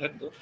रख दो।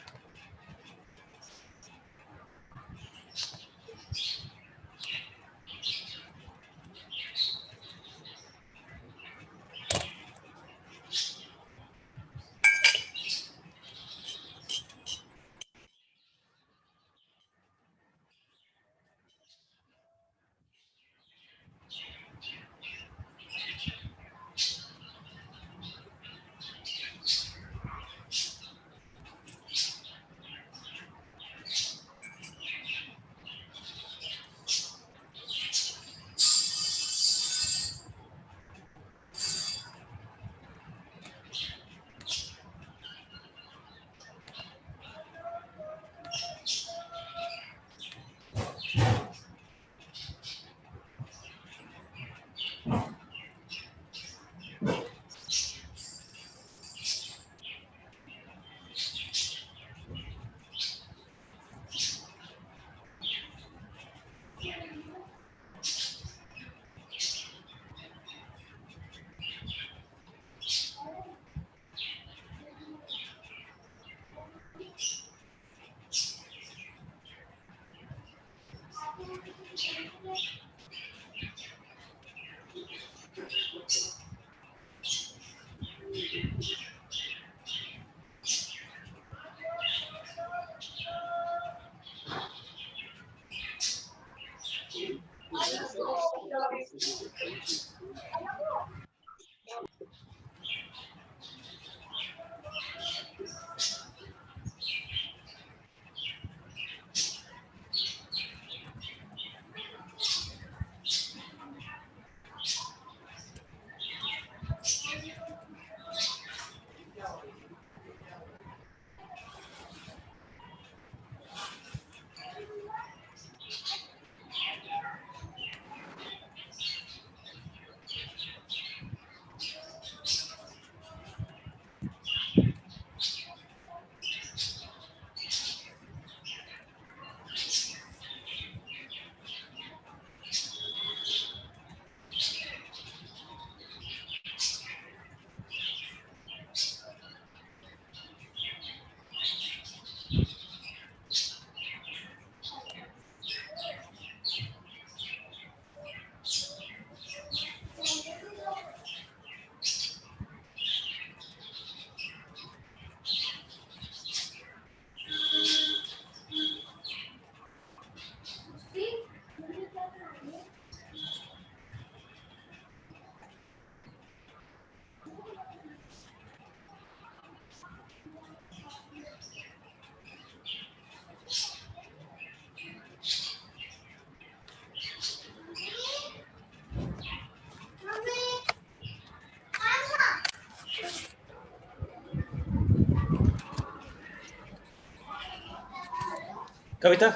कविता,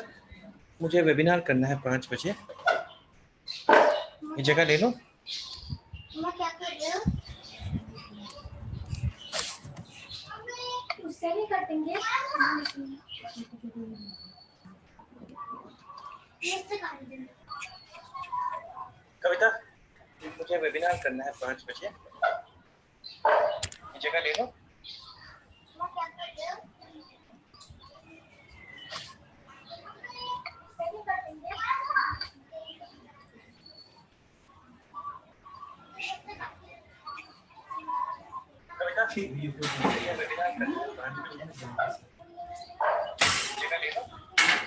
मुझे वेबिनार करना है 5 बजे। ये जगह ले लो। क्या कर रहे हो? उससे नहीं कटेंगे। कविता, मुझे वेबिनार करना है 5 बजे। ये जगह ले लो। क्या कर रहे हो? कविता, मुझे वेबिनार करना है 5 बजे। जगह ले लो।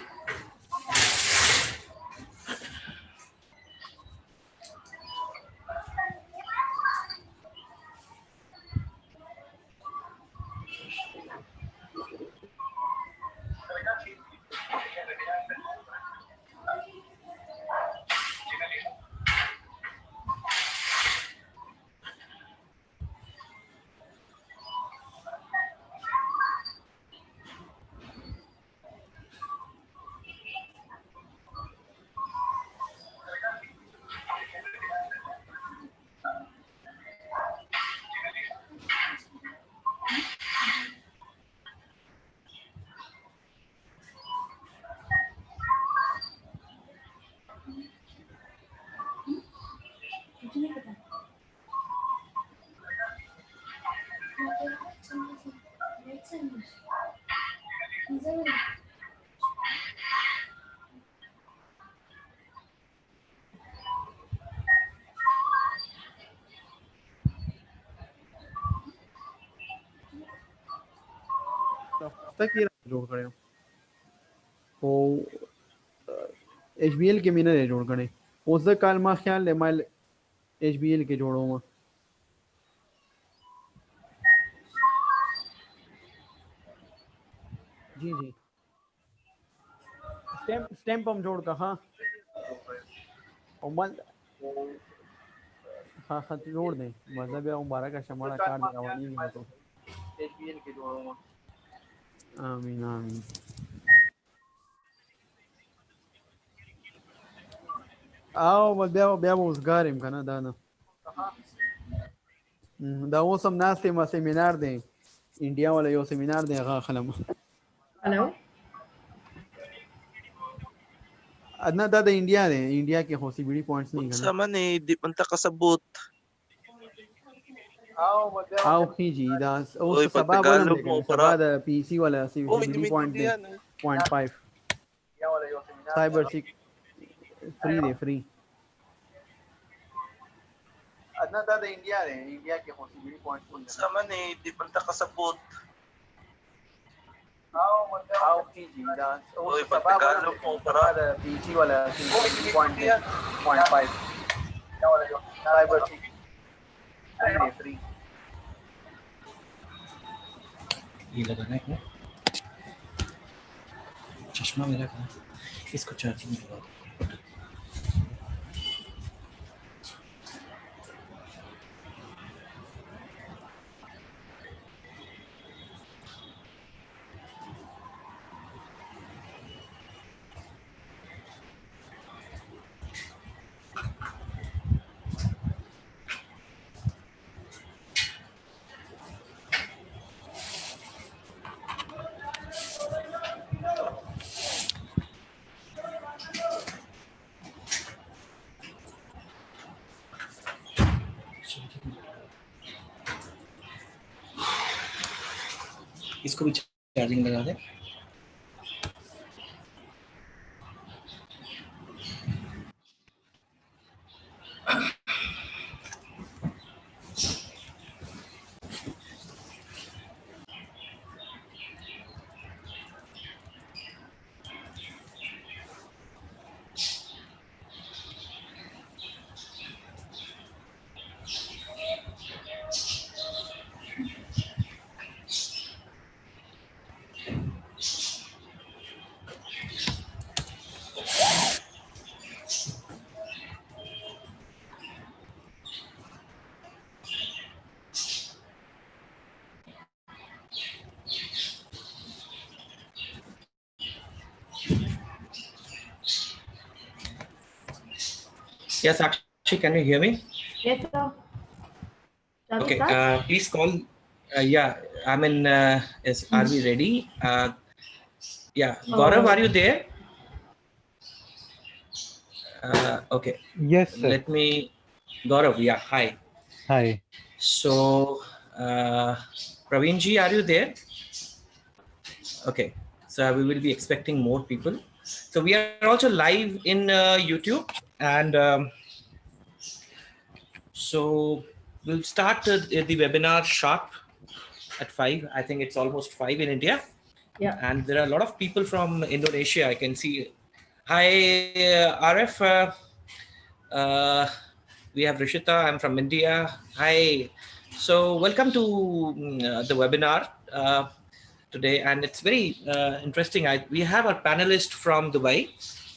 तक ये जोड़ करे हो HBL के मीना जोड़ करे उस काल मा ख्याल ले माल HBL के जोड़ो में जी जी स्टैम्प हम जोड़ का हाँ और मल हाँ हाँ जोड़ दें मतलब ये बारह का शमारा कार्ड लगावानी है तो HBL के जोड़ो में आमीन आमीन आओ बस ब्याह उसगार इम करना दाना da वो सब नास्ते में सेमिनार दें इंडिया वाले यो सेमिनार दें हाँ खलम हेलो अदना दादा इंडिया दें इंडिया के होसी बीड़ी पॉइंट्स नहीं करना Sama ni di man ta kasabot. आओ खींची दा Oy, उस pag सबा बोलम Tagalog लेकिन mo, सबा para. दा पीसी वाला Oy, सीबीडी inimintindi पॉइंट दे yan eh. 0.5 साइबर सिक फ्री दे फ्री अदना दादा इंडिया दें इंडिया के होसी बीड़ी points Sama ni di man ta kasabot. आओ खींची दा Oy, उस pag सबा Tagalog mo, सबा para. दा पीसी वाला Oy, सीबीडी पॉइंट inimintindi दे yan. 0.5 साइबर सिक फ्री दे फ्री ये लगाना है चश्मा मेरा कहाँ इसको चार्जिंग में लगा दो इसको भी चार्जिंग लगा दे Yes, Sakshi, can you hear me? Yes, sir. Okay, please call. Yeah, I mean, are we ready? Yeah, Gaurav, are you there? Okay. Yes, sir. Let me, Gaurav, yeah, hi. Hi. So, Praveen ji, are you there? Okay, so we will be expecting more people. So we are also live in YouTube, and so we'll start the webinar sharp at 5. I think it's almost 5 in India. Yeah. And there are a lot of people from Indonesia. I can see. Hi, RF. We have Rishita. I'm from India. Hi. So welcome to the webinar today, and it's very interesting. We have our panelist from Dubai,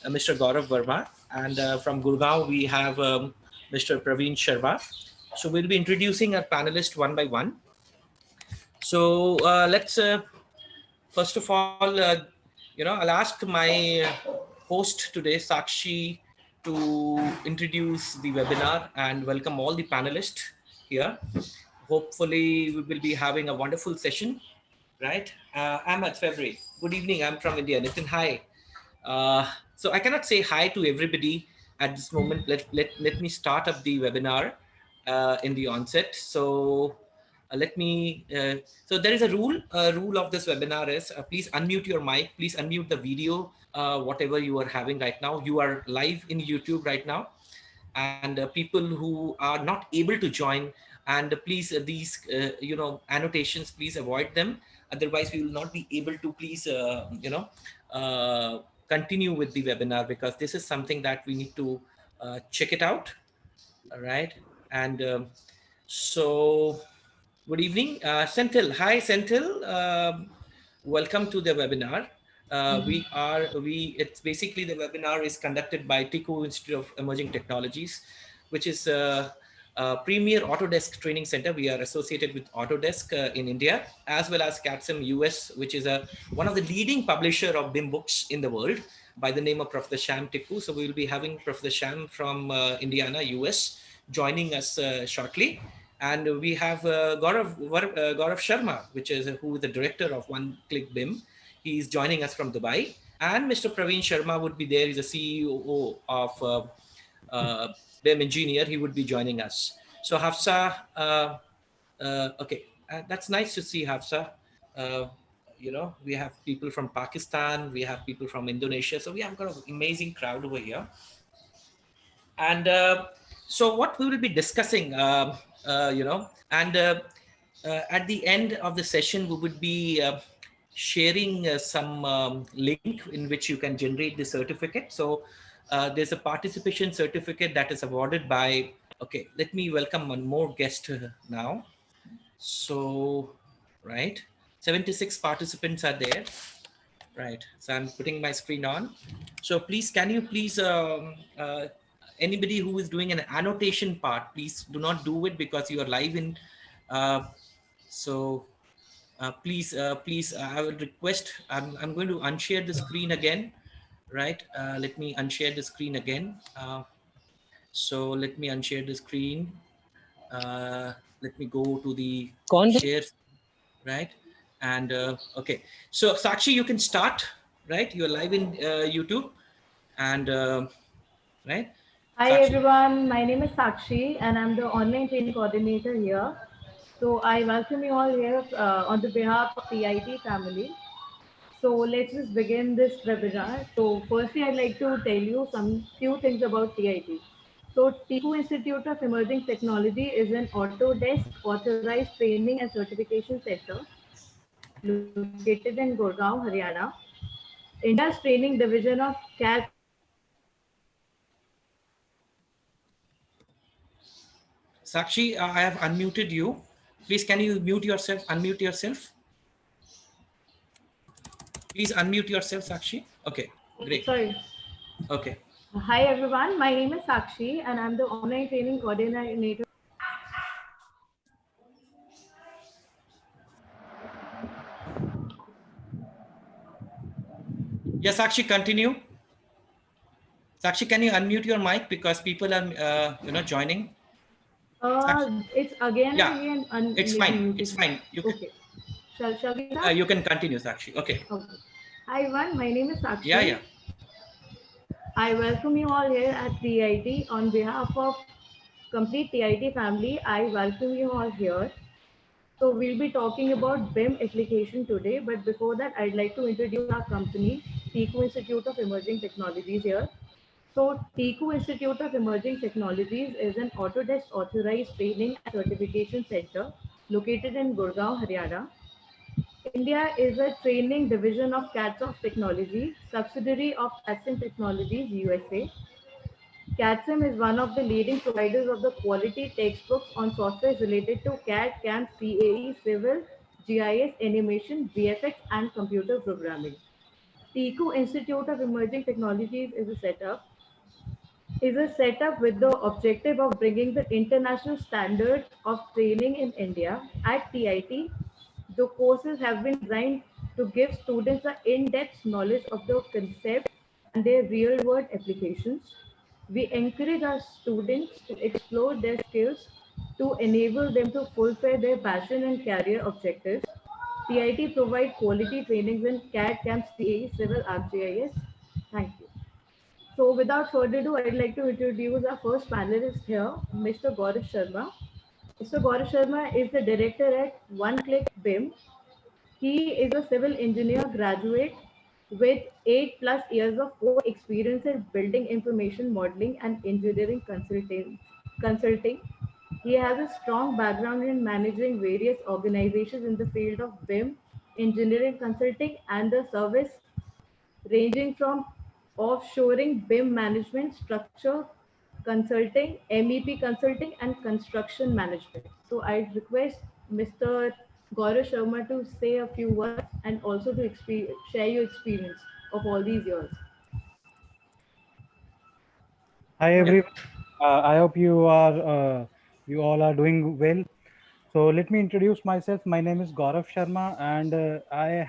Mr. Gaurav Sharma, and from Gurgaon we have Mr. Praveen Sharma. So we'll be introducing our panelists one by one. So let's first of all, I'll ask my host today, Sakshi, to introduce the webinar and welcome all the panelists here. Hopefully, we will be having a wonderful session, right? I'm at February. Good evening. I'm from India. Nitin, hi. So I cannot say hi to everybody at this moment. Let me start up the webinar in the onset. So let me, so there is a rule of this webinar is please unmute your mic, please unmute the video, whatever you are having right now. You are live in YouTube right now. And people who are not able to join, and please these annotations, please avoid them, otherwise we will not be able to please continue with the webinar, because this is something that we need to check it out. All right. And so good evening, Senthil. Hi, Senthil. Welcome to the webinar. It's basically, the webinar is conducted by Tickoo Institute of Emerging Technologies, which is a premier Autodesk training center. We are associated with Autodesk in India, as well as CATSM US, which is one of the leading publisher of BIM books in the world, by the name of Professor Sham Tickoo. So we will be having Professor Sham from Indiana, US, joining us shortly. And we have Gaurav Sharma, who is the director of OneClick BIM. He is joining us from Dubai. And Mr. Praveen Sharma would be there. He's the CEO of BIM Engineer. He would be joining us. So Hafsa, okay, that's nice to see, Hafsa. We have people from Pakistan, we have people from Indonesia. So we have got an amazing crowd over here. And so what we will be discussing, and at the end of the session, we would be sharing some link in which you can generate the certificate. So there's a participation certificate that is awarded by, okay, let me welcome one more guest now. So, right, 76 participants are there. Right, so I'm putting my screen on. So please, can you please, anybody who is doing an annotation part, please do not do it because you are live in. Please, I will request, I'm going to unshare the screen again, right? Let me unshare the screen again. So let me unshare the screen. Let me go to the share, right? And okay, so Sakshi, you can start, right? You're live in YouTube, and right. Hi Sakshi. everyone, my name is Sakshi and I'm the online training coordinator here. So I welcome you all here on the behalf of TIET family. So let's just begin this webinar. So firstly, I'd like to tell you some few things about TIET. So Tickoo Institute of Emerging Technology is an Autodesk authorized training and certification center located in Gurgaon, Haryana. India's training division of CAD Sakshi, I have unmuted you. Please, can you mute yourself? Unmute yourself. Please unmute yourself, Sakshi. Okay, great. Sorry. Okay. Hi everyone, my name is Sakshi and I'm the online training coordinator. Yes, Sakshi, continue. Sakshi, can you unmute your mic because people are, joining? It's again Yeah, and again. it's fine. It's fine. You can, okay. Shall we start? you can continue, Sakshi. Okay. Okay. Hi everyone, my name is Sakshi. Yeah. I welcome you all here at TIT on behalf of complete TIT family. I welcome you all here. So we'll be talking about BIM application today, but before that, I'd like to introduce our company, Tickoo Institute of Emerging Technologies here. So Tickoo Institute of Emerging Technologies is an Autodesk authorized training and certification center located in Gurgaon, Haryana. India is a training division of CATSM Technology, subsidiary of CATSM Technologies USA. CATSM is one of the leading providers of the quality textbooks on software related to CAD, CAM, CAE, Civil, GIS, Animation, VFX, and computer programming. Tickoo Institute of Emerging Technologies is a setup with the objective of bringing the international standards of training in India. At TIT, the courses have been designed to give students an in-depth knowledge of the concepts and their real-world applications. We encourage our students to explore their skills to enable them to fulfill their passion and career objectives. TIT provides quality trainings in CAD, CAM, CAE, Civil, ArcGIS. Thank you. So without further ado, I'd like to introduce our first panelist here, Mr. Gaurav Sharma. Mr. Gaurav Sharma is the director at OneClick BIM. He is a civil engineer graduate with 8 plus years of core experience in building information modeling and engineering consulting. He has a strong background in managing various organizations in the field of BIM, engineering consulting, and the service ranging from offshoring BIM management, structure consulting, MEP consulting, and construction management. So I request Mr. Gaurav Sharma to say a few words and also to share your experience of all these years. Hi Yeah. everyone. I hope you all are doing well. So let me introduce myself. My name is Gaurav Sharma, and I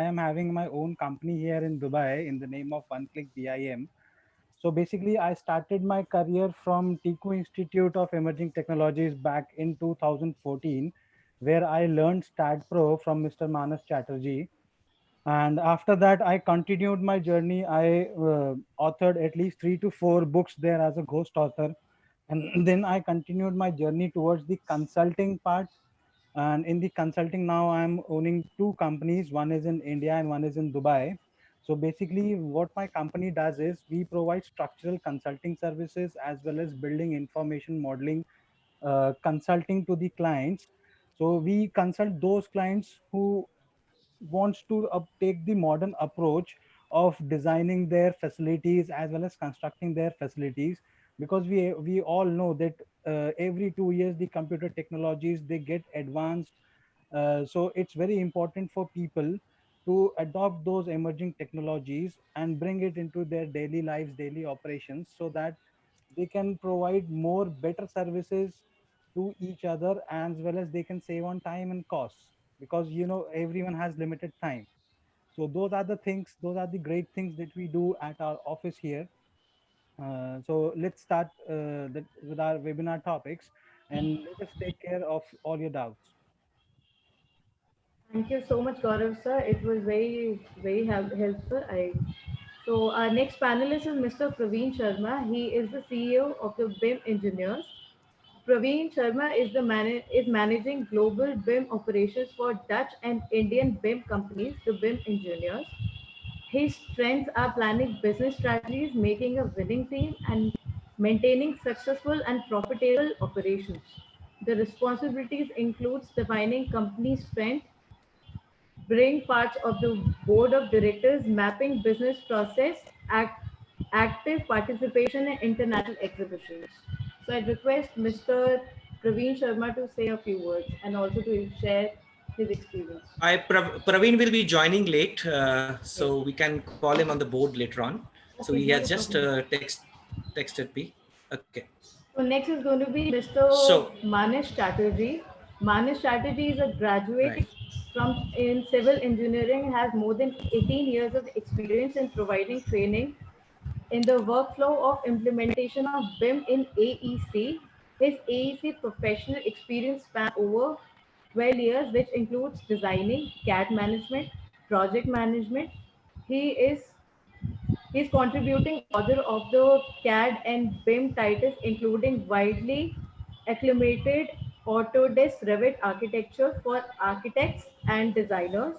am having my own company here in Dubai in the name of OneClick BIM. So basically, I started my career from Tickoo Institute of Emerging Technologies back in 2014, where I learned Stat Pro from Mr. Manash Chatterjee. And after that, I continued my journey. I authored at least 3 to 4 books there as a ghost author, and then I continued my journey towards the consulting part. And in the consulting now, I'm owning 2 companies. One is in India and one is in Dubai. So basically, what my company does is we provide structural consulting services as well as building information modeling consulting to the clients. So we consult those clients who wants to take the modern approach of designing their facilities as well as constructing their facilities, because we all know that every 2 years the computer technologies they get advanced. So it's very important for people to adopt those emerging technologies and bring it into their daily lives, daily operations, so that they can provide more better services to each other, as well as they can save on time and costs, because everyone has limited time. So those are the things, those are the great things that we do at our office here. So let's start with our webinar topics, and let us take care of all your doubts. Thank you so much, Gaurav sir. It was very helpful. So our next panelist is Mr. Praveen Sharma. He is the CEO of the BIM Engineers. Praveen Sharma is managing global BIM operations for Dutch and Indian BIM companies, the BIM Engineers. His strengths are planning business strategies, making a winning team, and maintaining successful and profitable operations. The responsibilities includes defining company strength, being parts of the board of directors, mapping business process, active participation in international exhibitions. So I request Mr. Praveen Sharma to say a few words and also to share his experience. Praveen will be joining late, Yes. so we can call him on the board later on. So he Okay, has not a just problem. texted me. Okay. So next is going to be Mr. So Manash Chatterjee. Manash Chatterjee is a graduate right. from in civil engineering and has more than 18 years of experience in providing training in the workflow of implementation of BIM in AEC. His AEC professional experience spans over 12 years, which includes designing, CAD management, project management. He is contributing author of the CAD and BIM titles, including widely acclamated Autodesk Revit architecture for architects and designers.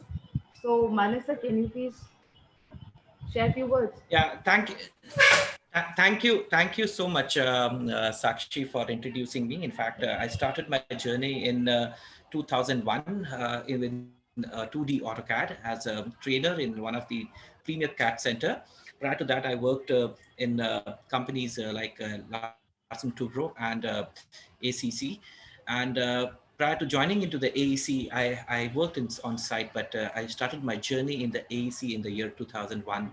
So, Manasa, can you please share a few words? Yeah, thank you so much, Sakshi, for introducing me. In fact, I started my journey in 2001 in 2D AutoCAD as a trainer in one of the premier CAD center. Prior to that, I worked in companies like Larsen Toubro and ACC. And prior to joining into the AEC, I worked on site, but I started my journey in the AEC in the year 2001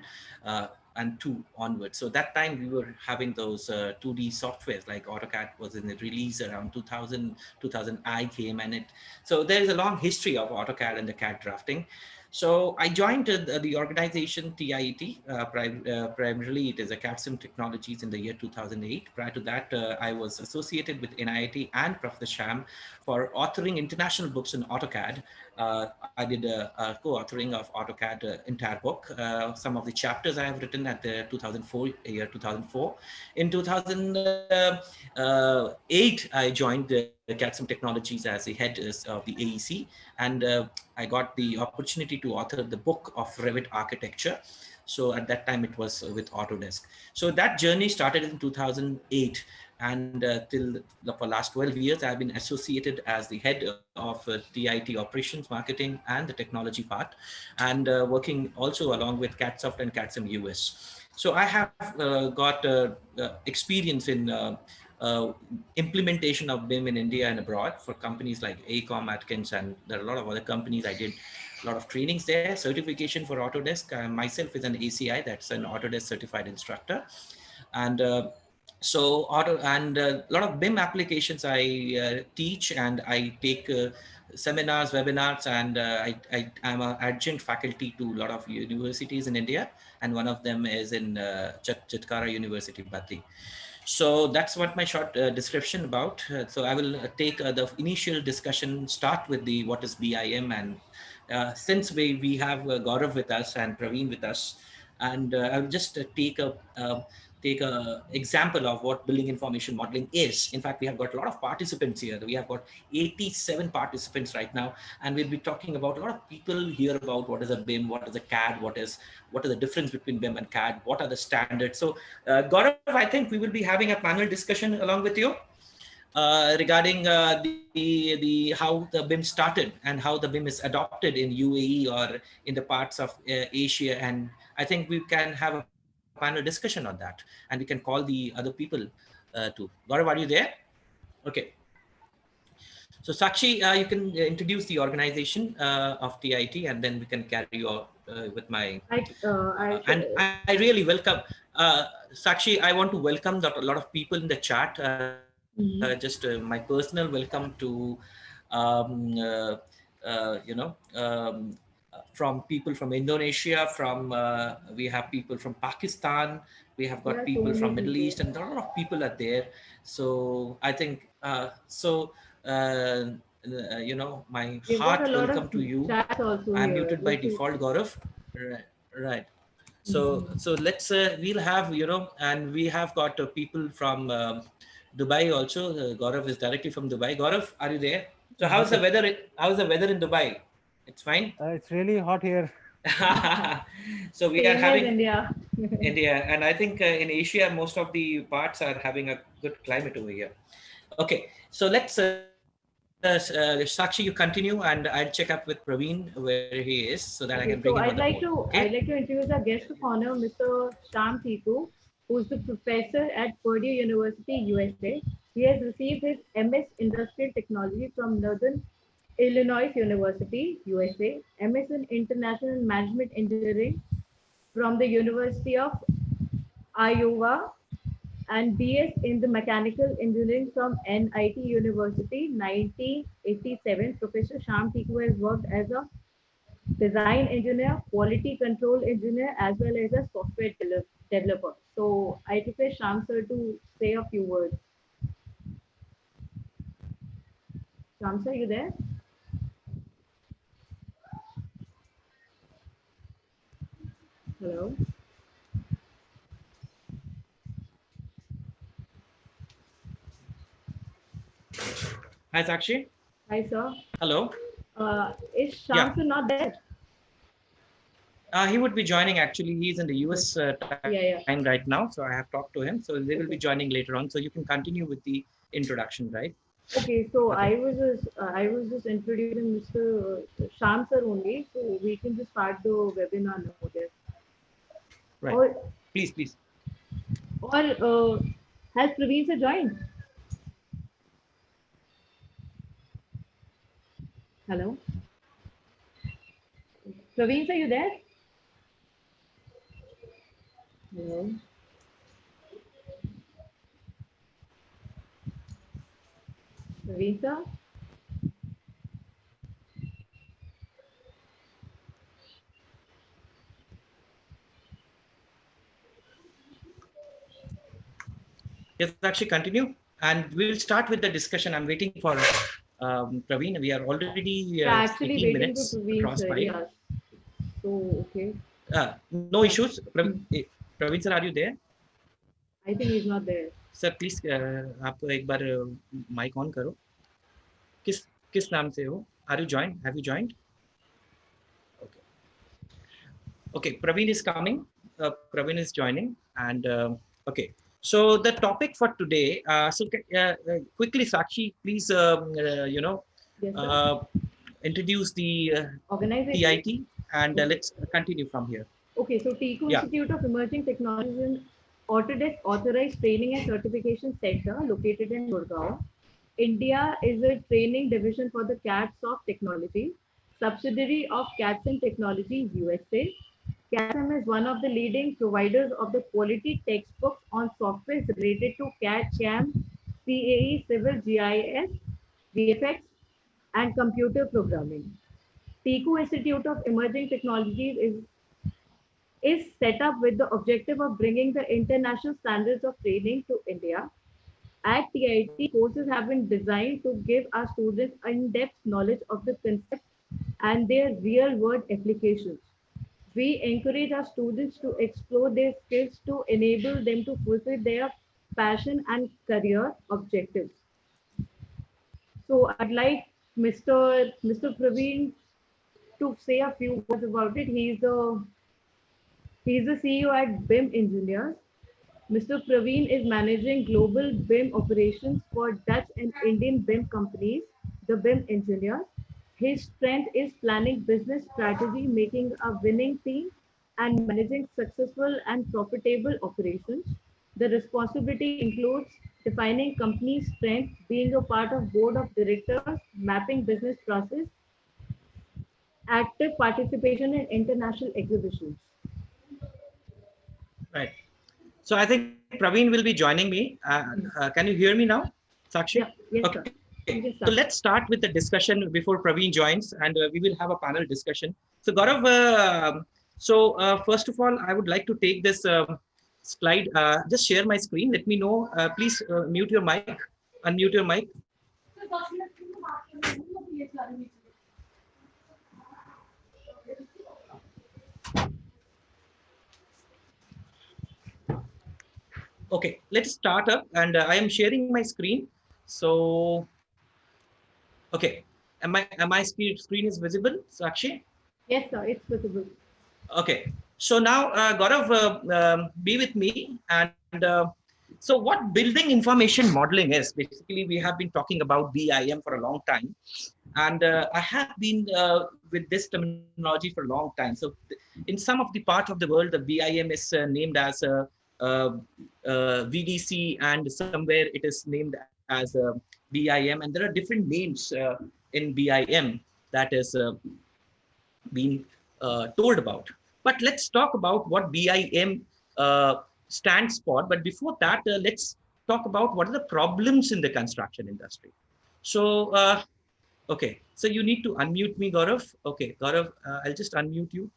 and 2 onwards. So that time we were having those 2D softwares, like AutoCAD was in the release around 2000, 2000I came, and so there is a long history of AutoCAD and the CAD drafting. So I joined the organization TIET. Primarily, it is a CAD-SIM Technologies in the year 2008. Prior to that, I was associated with NIIT and Prof. Sham for authoring international books in AutoCAD. I did a co-authoring of AutoCAD entire book. Some of the chapters I have written at the 2004 year 2004. In 2008, I joined CAD/CAM Technologies as the head of the AEC, and I got the opportunity to author the book of Revit architecture. So at that time it was with Autodesk. So that journey started in 2008, and till for last 12 years I've been associated as the head of TIET operations, marketing, and the technology part, and working also along with CADSoft and CAD/CAM US. So I have got experience in implementation of BIM in India and abroad for companies like AECOM, Atkins, and there are a lot of other companies. I did a lot of trainings there, certification for Autodesk. Myself is an ACI, that's an Autodesk certified instructor. And a lot of BIM applications I teach, and I take seminars, webinars, and I'm an adjunct faculty to a lot of universities in India, and one of them is in Chitkara University, Bhatti. So that's what my short description about. So I will take the initial discussion, start with the what is BIM, and since we have Gaurav with us and Praveen with us, and I'll just take a example of what building information modeling is. In fact, we have got a lot of participants here. We have got 87 participants right now, and we'll be talking about a lot of people hear about what is a BIM, what is a CAD, what is the difference between BIM and CAD, what are the standards. So Gaurav, I think we will be having a panel discussion along with you regarding the how the BIM started and how the BIM is adopted in UAE or in the parts of Asia. And I think we can have a panel discussion on that, and we can call the other people too. Gaurav, are you there? Okay. So Sakshi, you can introduce the organization of TIT, and then we can carry on with my. And I really welcome Sakshi. I want to welcome a lot of people in the chat. Just my personal welcome to um, uh, from people from Indonesia, from we have people from Pakistan, we have got people from Middle East, and a lot of people are there. So I think my heart welcome to you. I'm muted by default, Gaurav. Right. So let's we'll have and we have got people from Dubai also. Gaurav is directly from Dubai. Gaurav, are you there? So how's the weather? How's the weather in Dubai? It's fine. It's really hot here. So we are having India, and I think in Asia most of the parts are having a good climate over here. Okay, so let's Sakshi, you continue, and I'll check up with Praveen where he is so that I can bring him on the board. Okay? I'd like to introduce our guest of honor, Mr. Sham, who's the professor at Purdue University, USA. He has received his MS Industrial Technology from Northern Illinois University, USA, MS in International Management Engineering from the University of Iowa, and BS in the Mechanical Engineering from NIT University, 1987. Professor Sham has worked as a design engineer, quality control engineer, as well as a software developer. So I request Sham sir to say a few words. Sham sir, you there? Hello. Hi, Sakshi. Hi, sir. Hello. Is Sham sir not there? He would be joining actually. He's in the US time right now. So I have talked to him. So they will be joining later on. So you can continue with the introduction, right? Okay, so I was just introducing Mr. Sham sir only. So we can just start the webinar now. There. Right. Or, please. Or has Praveen sir joined? Hello. Praveen sir, you there? Hello. Praveen sir? Yes, actually continue, and we will start with the discussion. I'm waiting for Praveen. We are already actually 18 waiting minutes for Praveen across sir, by. yes. So okay. No issues. Praveen sir, are you there? I think he's not there. Sir, please आप एक बार mic on करो. किस नाम से हो? Are you joined? Have you joined? Okay. Okay, Praveen is coming. Praveen is joining, and okay. So the topic for today. Quickly, Sakshi, please, Yes, sir. uh, introduce the Organization. TIT, and let's continue from here. Okay, so Tickoo Yeah. Institute of Emerging Technologies is an Autodesk authorized training and certification center located in Gurgaon. India is a training division for the CAD Soft Technology, subsidiary of CADSIM Technologies USA. CADSIM is one of the leading providers of the quality textbooks on software related to CAD, CAM, CAE, Civil, GIS, VFX, and computer programming. Tickoo Institute of Emerging Technologies is set up with the objective of bringing the international standards of training to India. At TIT, courses have been designed to give our students in-depth knowledge of the concepts and their real-world applications. We encourage our students to explore their skills to enable them to fulfill their passion and career objectives. So I'd like Mr. Praveen to say a few words about it. He's the CEO at BIM Engineers. Mr. Praveen is managing global BIM operations for Dutch and Indian BIM companies, the BIM Engineers. His strength is planning business strategy, making a winning team, and managing successful and profitable operations. The responsibility includes defining company strength, being a part of board of directors, mapping business process, active participation in international exhibitions. Right. So I think Praveen will be joining me. Can you hear me now, Sakshi? Yeah, yes, Okay. sir. So You can let's start. start with the discussion before Praveen joins, and we will have a panel discussion. So Gaurav, first of all, I would like to take this slide. Just share my screen. Let me know. Please mute your mic. Unmute your mic. Okay, let's start up, and I am sharing my screen. So, okay, am I screen is visible, Sakshi? Yes, sir, it's visible. Okay, so now Gaurav, be with me, and so what building information modeling is. Basically, we have been talking about BIM for a long time, and I have been with this terminology for a long time. So in some of the part of the world, the BIM is named as uh, VDC, and somewhere it is named as BIM, and there are different names in BIM that is been told about. But let's talk about what BIM stands for. But before that, let's talk about what are the problems in the construction industry. So, okay, so you need to unmute me, Gaurav. Okay, Gaurav, I'll just unmute you.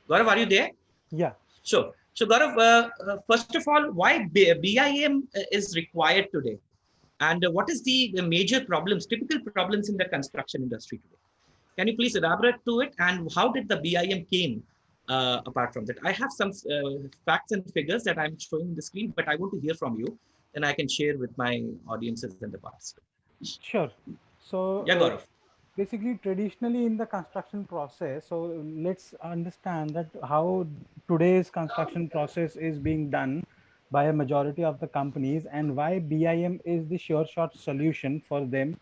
Gaurav, are you there? Yeah. So Gaurav, first of all, why BIM is required today? And what is the major problems, typical problems in the construction industry today? Can you please elaborate to it, and how did the BIM came apart from that? I have some facts and figures that I'm showing on the screen, but I want to hear from you, then I can share with my audiences and the participants. Sure. So Yeah, Gaurav. basically, traditionally in the construction process, so let's understand that how today's construction process is being done by a majority of the companies, and why BIM is the sure shot solution for them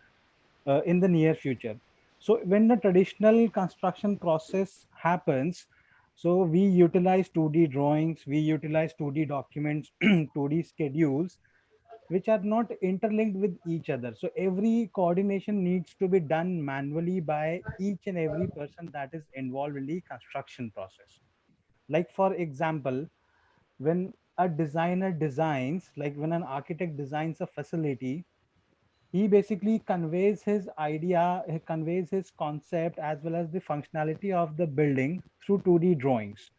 in the near future. So when the traditional construction process happens, so we utilize 2D drawings, we utilize 2D documents, 2D schedules, which are not interlinked with each other. So every coordination needs to be done manually by each and every person that is involved in the construction process. Like for example, when a designer designs, like when an architect designs a facility, he basically conveys his idea, he conveys his concept as well as the functionality of the building through 2D drawings.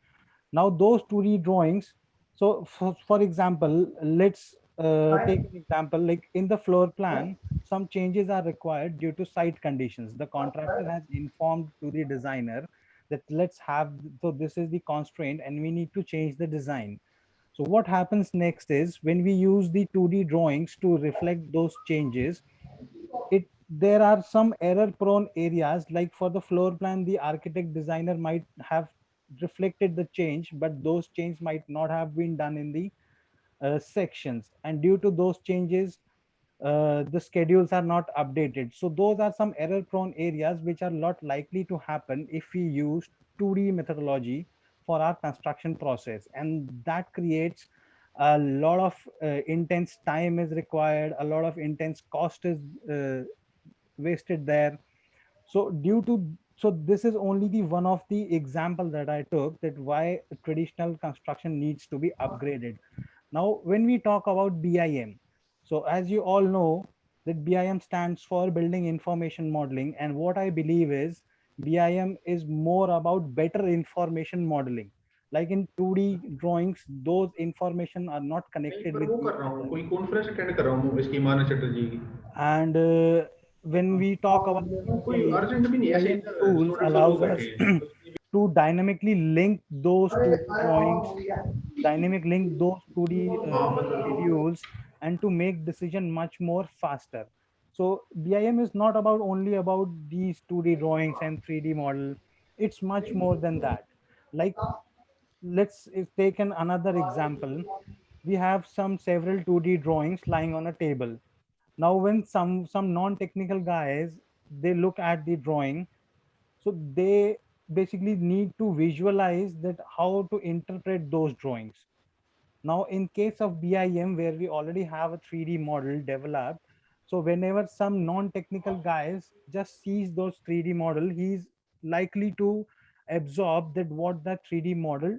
Now those 2D drawings, so for example, let's take an example, like in the floor plan, some changes are required due to site conditions. The contractor has informed to the designer that let's have, so this is the constraint and we need to change the design. So what happens next is when we use the 2D drawings to reflect those changes, there are some error prone areas, like for the floor plan the architect designer might have reflected the change, but those changes might not have been done in the sections, and due to those changes the schedules are not updated. So those are some error prone areas which are not likely to happen if we use 2D methodology for our construction process, and that creates a lot of intense time is required, a lot of intense cost is wasted there. So due to, so this is only the one of the example that I took, that why traditional construction needs to be upgraded. Now when we talk about BIM, so as you all know that BIM stands for building information modeling, and what I believe is BIM is more about better information modeling. Like in 2D drawings, those information are not नहीं connected पर with वो कर each रहा हूँ, other. कोई conference attend कर रहा हूँ इसकी मानस चटर्जी की। And when we talk about कोई BIM, अर्जेंट भी नहीं, ऐसे BIM tools स्टूडेंट्स सब लोग allows बैठे us हैं। to dynamically link those 2D drawings, dynamic link those 2D हाँ मतलब schedules, and to make decision much more faster. So BIM is not about only about these 2D drawings and 3D model. It's much more than that. Like let's take another example. We have some several 2D drawings lying on a table. Now when some non-technical guys, they look at the drawing, so they basically need to visualize that how to interpret those drawings. Now in case of BIM, where we already have a 3D model developed, so whenever some non-technical guys just sees those 3D model, he's likely to absorb that what that 3D model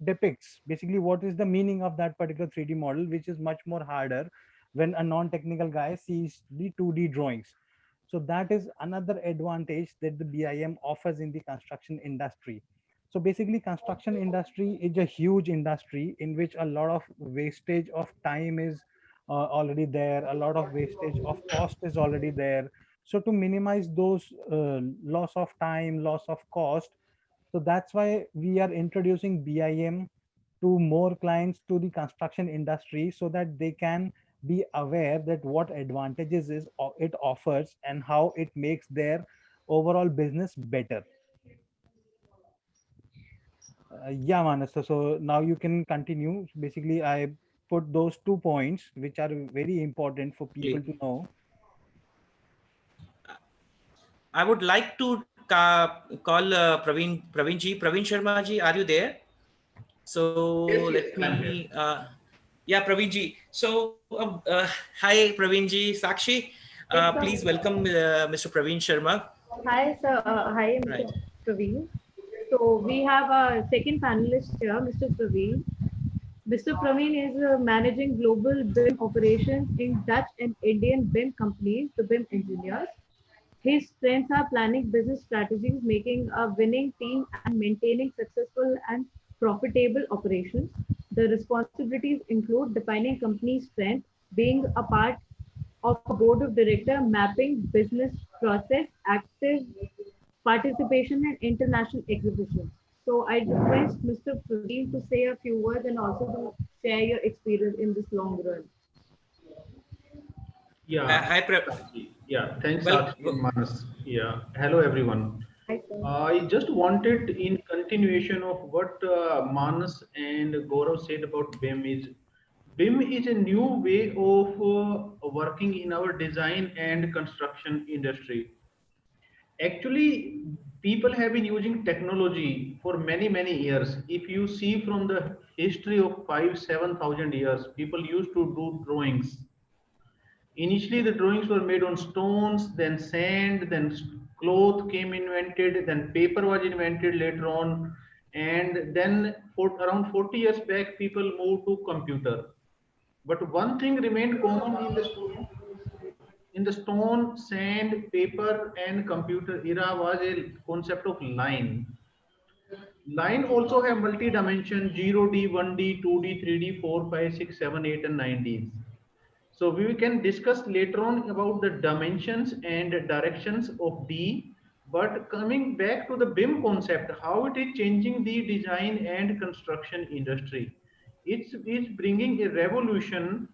depicts, basically what is the meaning of that particular 3D model, which is much more harder when a non-technical guy sees the 2D drawings. So that is another advantage that the BIM offers in the construction industry. So basically construction industry is a huge industry in which a lot of wastage of time is already there, a lot of wastage of cost is already there. So to minimize those loss of time, loss of cost, so that's why we are introducing BIM to more clients, to the construction industry, so that they can be aware that what advantages it offers and how it makes their overall business better. Yeah, Manas. So now you can continue. Basically, I put those 2 points which are very important for people to know. I would like to call Praveen Sharma ji. Are you there? So yes, yes, let I'm here. me, yeah, Praveen ji. So hi, Praveen ji, Sakshi. Yes, Please sir. welcome Mr. Praveen Sharma. Hi, sir. Hi, Right. Mr. Praveen. So we have our second panelist here, Mr. Praveen. Mr. Praveen is managing global BIM operations in Dutch and Indian BIM companies, the BIM engineers. His strengths are planning business strategies, making a winning team, and maintaining successful and profitable operations. The responsibilities include defining company strength, being a part of a board of director, mapping business process, active participation in international exhibitions. So I request Mr. Praveen to say a few words and also to share your experience in this long run. Yeah, Hi, yeah, thanks well, Sakshi and Manas. Yeah, hello everyone. Hi, sir. I just wanted, in continuation of what Manas and Gaurav said about BIM is a new way of working in our design and construction industry. Actually, people have been using technology for many years. If you see from the history of 5-7 thousand years, people used to do drawings. Initially, the drawings were made on stones, then sand, then cloth came invented, then paper was invented later on, and then for around 40 years back, people moved to computer. But one thing remained common in the stone, sand, paper, and computer era was a concept of line. Line also have multi-dimension 0D, 1D, 2D, 3D, 4, 5, 6, 7, 8, and 9Ds. So we can discuss later on about the dimensions and directions of D. But coming back to the BIM concept, how it is changing the design and construction industry. It's bringing a revolution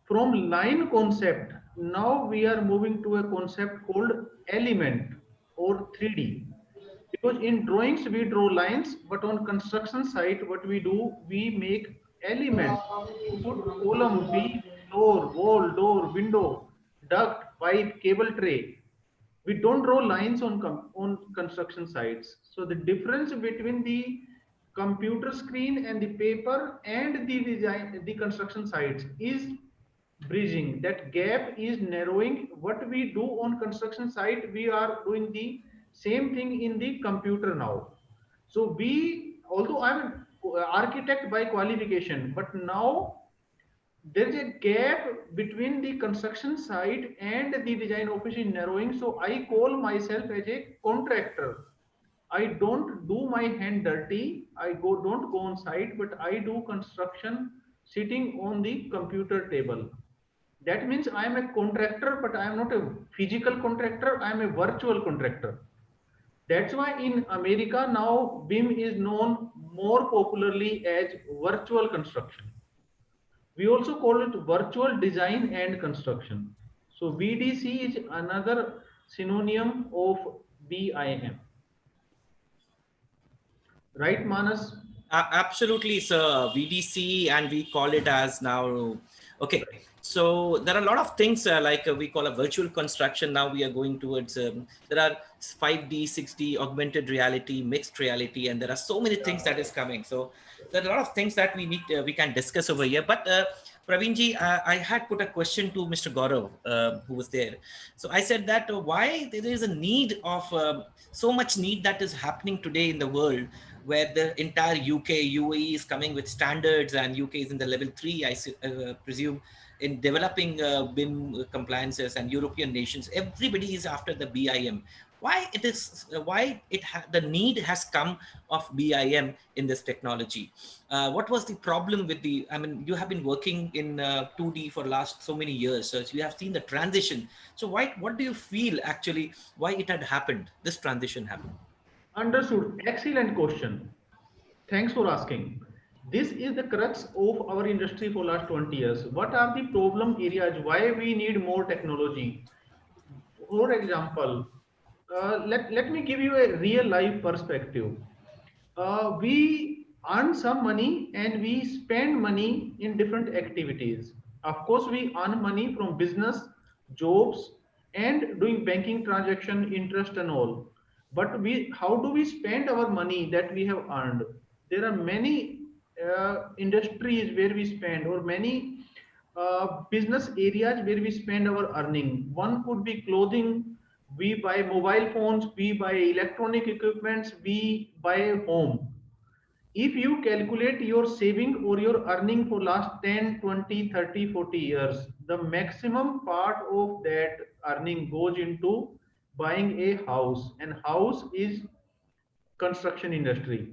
from line concept now we are moving to a concept called element or 3D. Because in drawings we draw lines, but on construction site what we do, we make elements. Put column, beam, floor, wall, door, window, duct, pipe, cable tray. We don't draw lines on construction sites. So the difference between the computer screen and the paper and the design, the construction sites is bridging. That gap is narrowing. What we do on construction site, we are doing the same thing in the computer now. So we, although I'm an architect by qualification, but now there is a gap between the construction site and the design office in narrowing. So I call myself as a contractor. I don't do my hand dirty. I don't go on site, but I do construction sitting on the computer table. That means I am a contractor, but I am not a physical contractor. I am a virtual contractor. That's why in America now BIM is known more popularly as virtual construction. We also call it virtual design and construction. So VDC is another synonym of BIM. Right, Manas? Absolutely, sir. VDC, and we call it as now. Okay, so there are a lot of things like we call a virtual construction. Now we are going towards. There are 5D, 6D, augmented reality, mixed reality, and there are so many things that is coming. So there are a lot of things that we need. We can discuss over here. But Praveenji, I had put a question to Mr. Gaurav, who was there. So I said that why there is a need of so much need that is happening today in the world, where the entire UK, UAE is coming with standards, and UK is in the level 3, I presume, in developing BIM compliances, and European nations, everybody is after the BIM. Why it is, the need has come of BIM in this technology? What was the problem with the, I mean, you have been working in 2D for last so many years, so you have seen the transition. So what do you feel actually, why it had happened, this transition happened? Understood. Excellent question. Thanks for asking. This is the crux of our industry for last 20 years. What are the problem areas? Why we need more technology? For example, let me give you a real life perspective. We earn some money and we spend money in different activities. Of course, we earn money from business, jobs, and doing banking transaction, interest and all. But how do we spend our money that we have earned? There are many industries where we spend, or many business areas where we spend our earning. One could be clothing. We buy mobile phones, we buy electronic equipments, we buy a home. If you calculate your saving or your earning for last 10, 20, 30, 40 years, the maximum part of that earning goes into buying a house, and house is construction industry.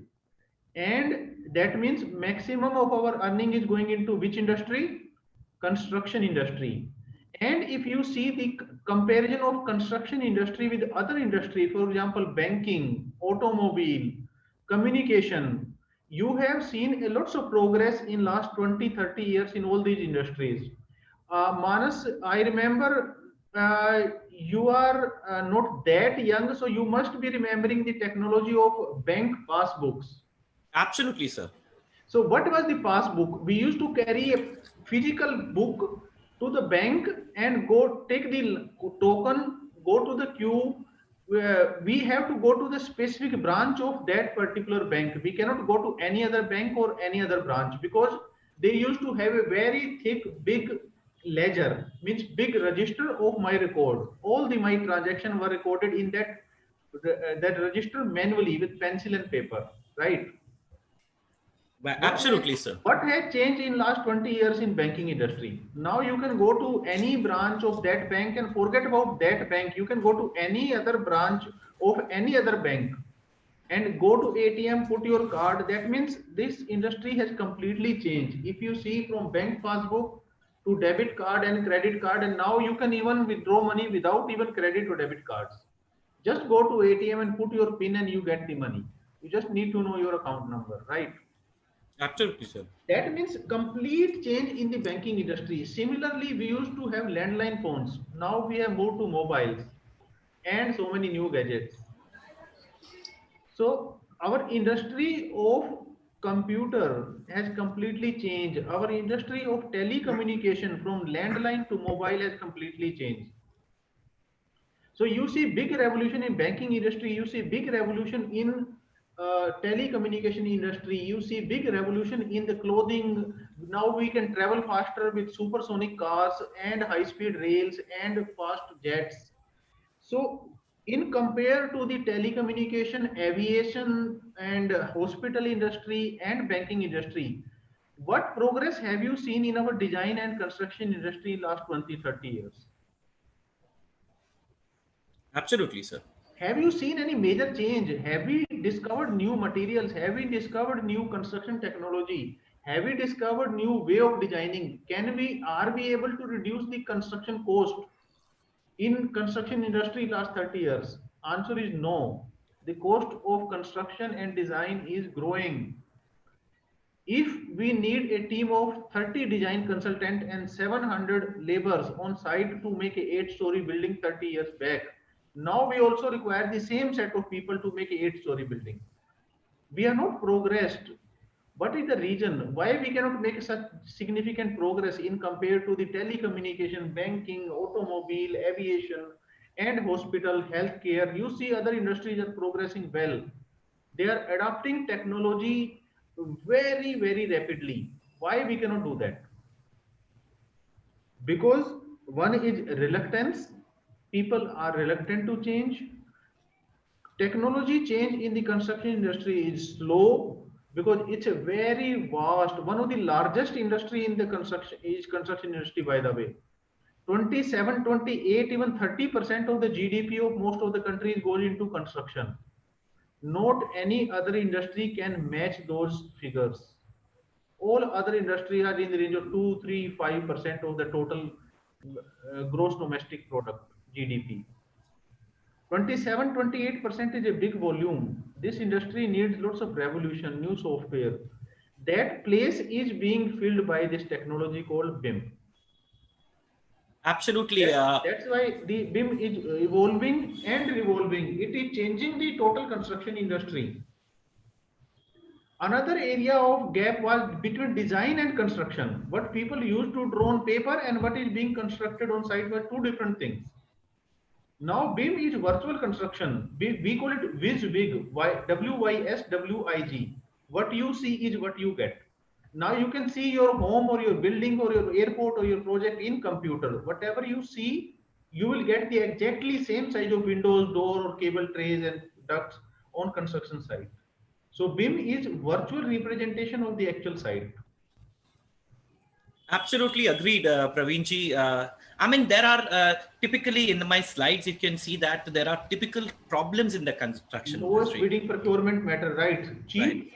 And that means maximum of our earning is going into which industry? Construction industry. And if you see the comparison of construction industry with other industry, for example, banking, automobile, communication, you have seen a lots of progress in last 20, 30 years in all these industries. Manas, I remember you are not that young, so you must be remembering the technology of bank passbooks. Absolutely, sir. So what was the passbook? We used to carry a physical book to the bank and go take the token, go to the queue. We have to go to the specific branch of that particular bank. We cannot go to any other bank or any other branch, because they used to have a very thick, big ledger, means big register of my record. All my transactions were recorded in that register manually with pencil and paper, right? Absolutely, sir. What has changed in last 20 years in banking industry? Now you can go to any branch of that bank and forget about that bank. You can go to any other branch of any other bank and go to ATM, put your card. That means this industry has completely changed. If you see from bank passbook to debit card and credit card, and now you can even withdraw money without even credit or debit cards. Just go to ATM and put your PIN and you get the money. You just need to know your account number, right? Absolutely, sir. That means complete change in the banking industry. Similarly, we used to have landline phones. Now we have moved to mobiles and so many new gadgets. So our industry of computer has completely changed. Our industry of telecommunication from landline to mobile has completely changed. So you see big revolution in banking industry, you see big revolution in telecommunication industry, you see big revolution in the clothing. Now we can travel faster with supersonic cars and high speed rails and fast jets. So in compare to the telecommunication, aviation and hospital industry and banking industry, what progress have you seen in our design and construction industry in last 20-30 years? Absolutely, sir. Have you seen any major change? Have we discovered new materials? Have we discovered new construction technology? Have we discovered new way of designing? Are we able to reduce the construction cost in construction industry last 30 years? Answer is no. The cost of construction and design is growing. If we need a team of 30 design consultant and 700 laborers on site to make a 8-story building 30 years back, now we also require the same set of people to make a 8-story building. We are not progressed. What is the reason why we cannot make such significant progress in compared to the telecommunication, banking, automobile, aviation, and hospital, healthcare? You see other industries are progressing well. They are adopting technology very, very rapidly. Why we cannot do that? Because one is reluctance. People are reluctant to change. Technology change in the construction industry is slow because it's a very vast, one of the largest industry in the construction industry, by the way. 27, 28, even 30% of the GDP of most of the countries goes into construction. Not any other industry can match those figures. All other industries are in the range of 2, 3, 5% of the total gross domestic product, GDP. 27, 28% is a big volume. This industry needs lots of revolution, new software. That place is being filled by this technology called BIM. Absolutely. That's why the BIM is evolving and revolving. It is changing the total construction industry. Another area of gap was between design and construction. What people used to draw on paper and what is being constructed on site were two different things. Now BIM is virtual construction. We call it WYSWIG, WYSWIG. What you see is what you get. Now you can see your home or your building or your airport or your project in computer. Whatever you see, you will get the exactly same size of windows, door or cable trays and ducts on construction site. So BIM is virtual representation of the actual site. Absolutely agreed, Praveen ji. I mean, there are typically in my slides, you can see that there are typical problems in the construction Lowest industry. bidding procurement matter, right? Cheap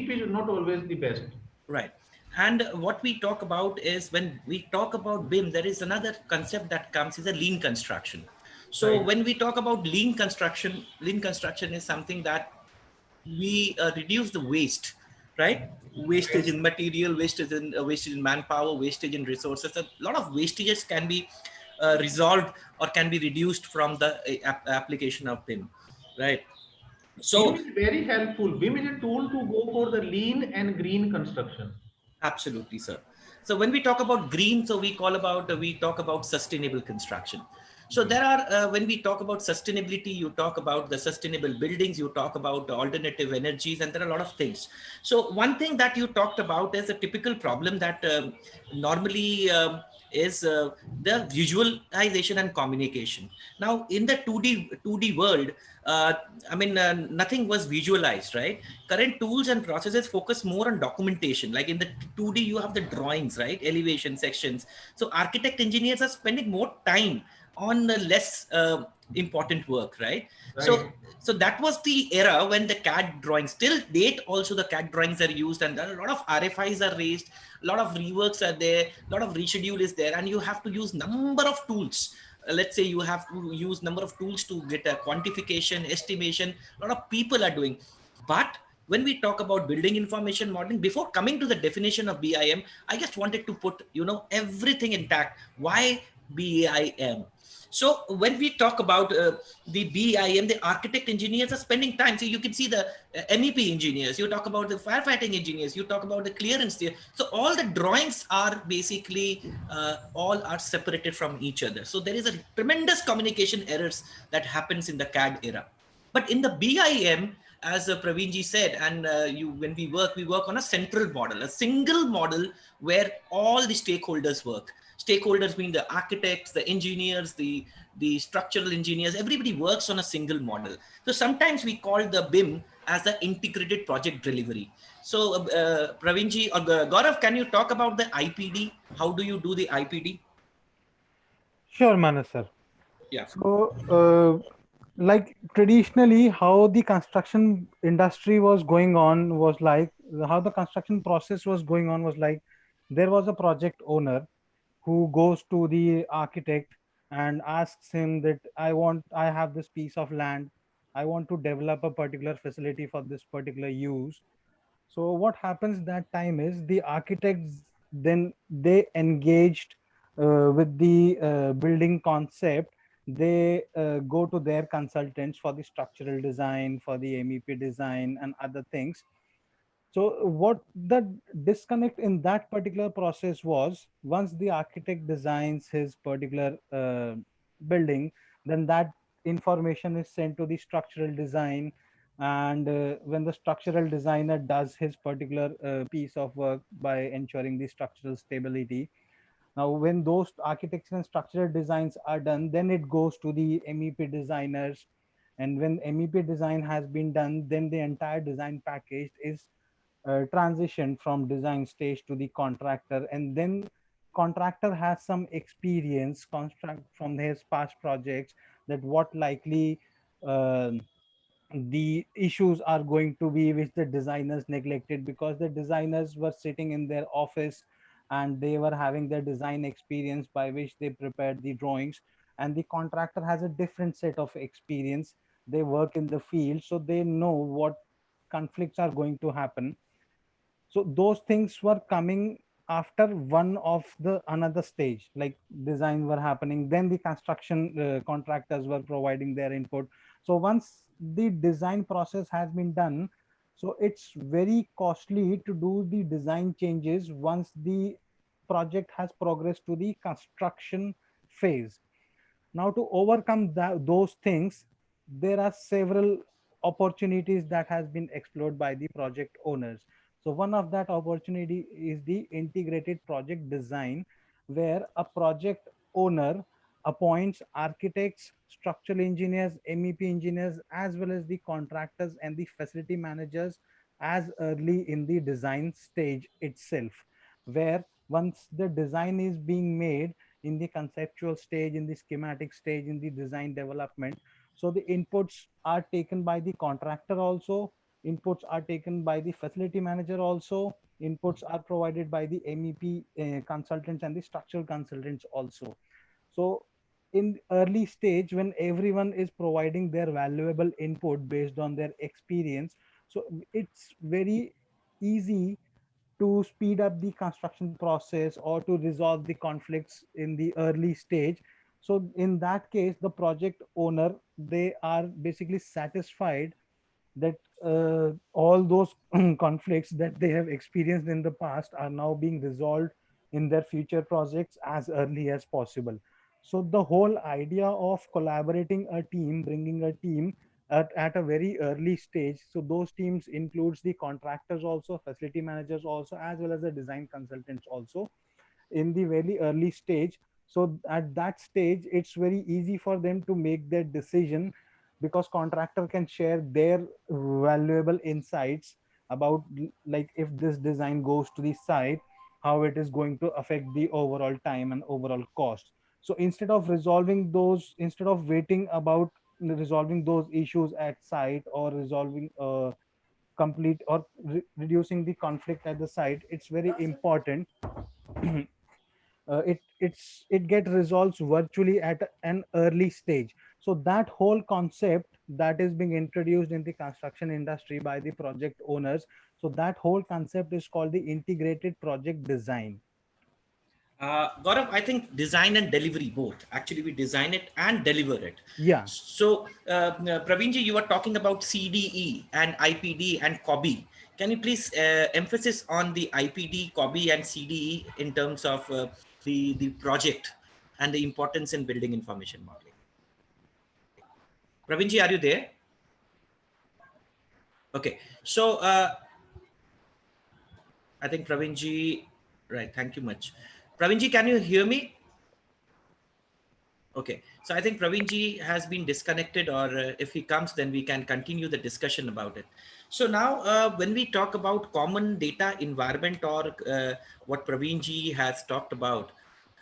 is not always the best. Right. And what we talk about is when we talk about BIM, there is another concept that comes is a lean construction. So Right. when we talk about lean construction is something that we reduce the waste, right? Wastage in material, wastage in manpower, wastage in resources. A lot of wastages can be resolved or can be reduced from the application of BIM, right? So BIM is very helpful. BIM is a tool to go for the lean and green construction. absolutely, sir. So when we talk about green, so we talk about sustainable construction. So there are, when we talk about sustainability, you talk about the sustainable buildings, you talk about alternative energies, and there are a lot of things. So one thing that you talked about is a typical problem that normally is the visualization and communication. Now in the 2D world, nothing was visualized, right? Current tools and processes focus more on documentation. Like in the 2D, you have the drawings, right? Elevation sections. So architect engineers are spending more time on the less important work, right? So that was the era when the CAD drawings, till date also the CAD drawings are used, and a lot of RFIs are raised, a lot of reworks are there, a lot of reschedule is there, and you have to use number of tools. Let's say you have to use number of tools to get a quantification, estimation, a lot of people are doing. But when we talk about building information modeling, before coming to the definition of BIM, I just wanted to put, everything intact. Why BIM? So when we talk about the BIM, the architect engineers are spending time. So you can see the MEP engineers, you talk about the firefighting engineers, you talk about the clearance. So all the drawings are basically, all are separated from each other. So there is a tremendous communication errors that happens in the CAD era. But in the BIM, as Praveen ji said, and when we work on a central model, a single model where all the stakeholders work. Stakeholders mean the architects, the engineers, the structural engineers, everybody works on a single model. So sometimes we call the BIM as the integrated project delivery. So Praveen ji or Gaurav, can you talk about the IPD? How do you do the IPD? Sure, Manash sir. Yeah. So, like traditionally, how the construction industry was going on was like, how the construction process was going on was like, there was a project owner who goes to the architect and asks him that I have this piece of land, I want to develop a particular facility for this particular use. So what happens that time is the architects then they engaged with the building concept. They go to their consultants for the structural design, for the MEP design, and other things. So what the disconnect in that particular process was, once the architect designs his particular building, then that information is sent to the structural design. And when the structural designer does his particular piece of work by ensuring the structural stability, now when those architecture and structural designs are done, then it goes to the MEP designers. And when MEP design has been done, then the entire design package is transition from design stage to the contractor. And then contractor has some experience construct from his past projects, that what likely uh, the issues are going to be, which the designers neglected, because the designers were sitting in their office and they were having their design experience by which they prepared the drawings. And the contractor has a different set of experience, they work in the field, so they know what conflicts are going to happen. So those things were coming after one of the another stage, like design were happening, then the construction contractors were providing their input. So once the design process has been done, so it's very costly to do the design changes once the project has progressed to the construction phase. Now, to overcome those things, there are several opportunities that has been explored by the project owners. So one of that opportunity is the integrated project design, where a project owner appoints architects, structural engineers, MEP engineers, as well as the contractors and the facility managers as early in the design stage itself, where once the design is being made, in the conceptual stage, in the schematic stage, in the design development. So the inputs are taken by the contractor also, inputs are taken by the facility manager also, inputs are provided by the MEP consultants and the structural consultants also. So in early stage, when everyone is providing their valuable input based on their experience, so it's very easy to speed up the construction process or to resolve the conflicts in the early stage. So in that case, the project owner, they are basically satisfied that all those conflicts that they have experienced in the past are now being resolved in their future projects as early as possible. So the whole idea of collaborating a team, bringing a team at a very early stage, so those teams includes the contractors also, facility managers also, as well as the design consultants also, in the very early stage. So at that stage, it's very easy for them to make their decision, because contractor can share their valuable insights about, like, if this design goes to the site, how it is going to affect the overall time and overall cost. So instead of waiting about resolving those issues at site, or resolving complete or reducing the conflict at the site, it's very important it get resolved virtually at an early stage. So that whole concept that is being introduced in the construction industry by the project owners. So that whole concept is called the integrated project design. Gaurav, I think design and delivery both. Actually, we design it and deliver it. Yeah, So, Praveenji, you were talking about CDE and IPD and COBE. Can you please emphasis on the IPD, COBE, and CDE in terms of the project and the importance in building information modeling? Praveenji, are you there? Okay. So, I think Praveenji, right. Thank you much. Praveenji, can you hear me? Okay, so I think Praveen ji has been disconnected, or if he comes, then we can continue the discussion about it. So now, when we talk about common data environment, or what Praveen ji has talked about,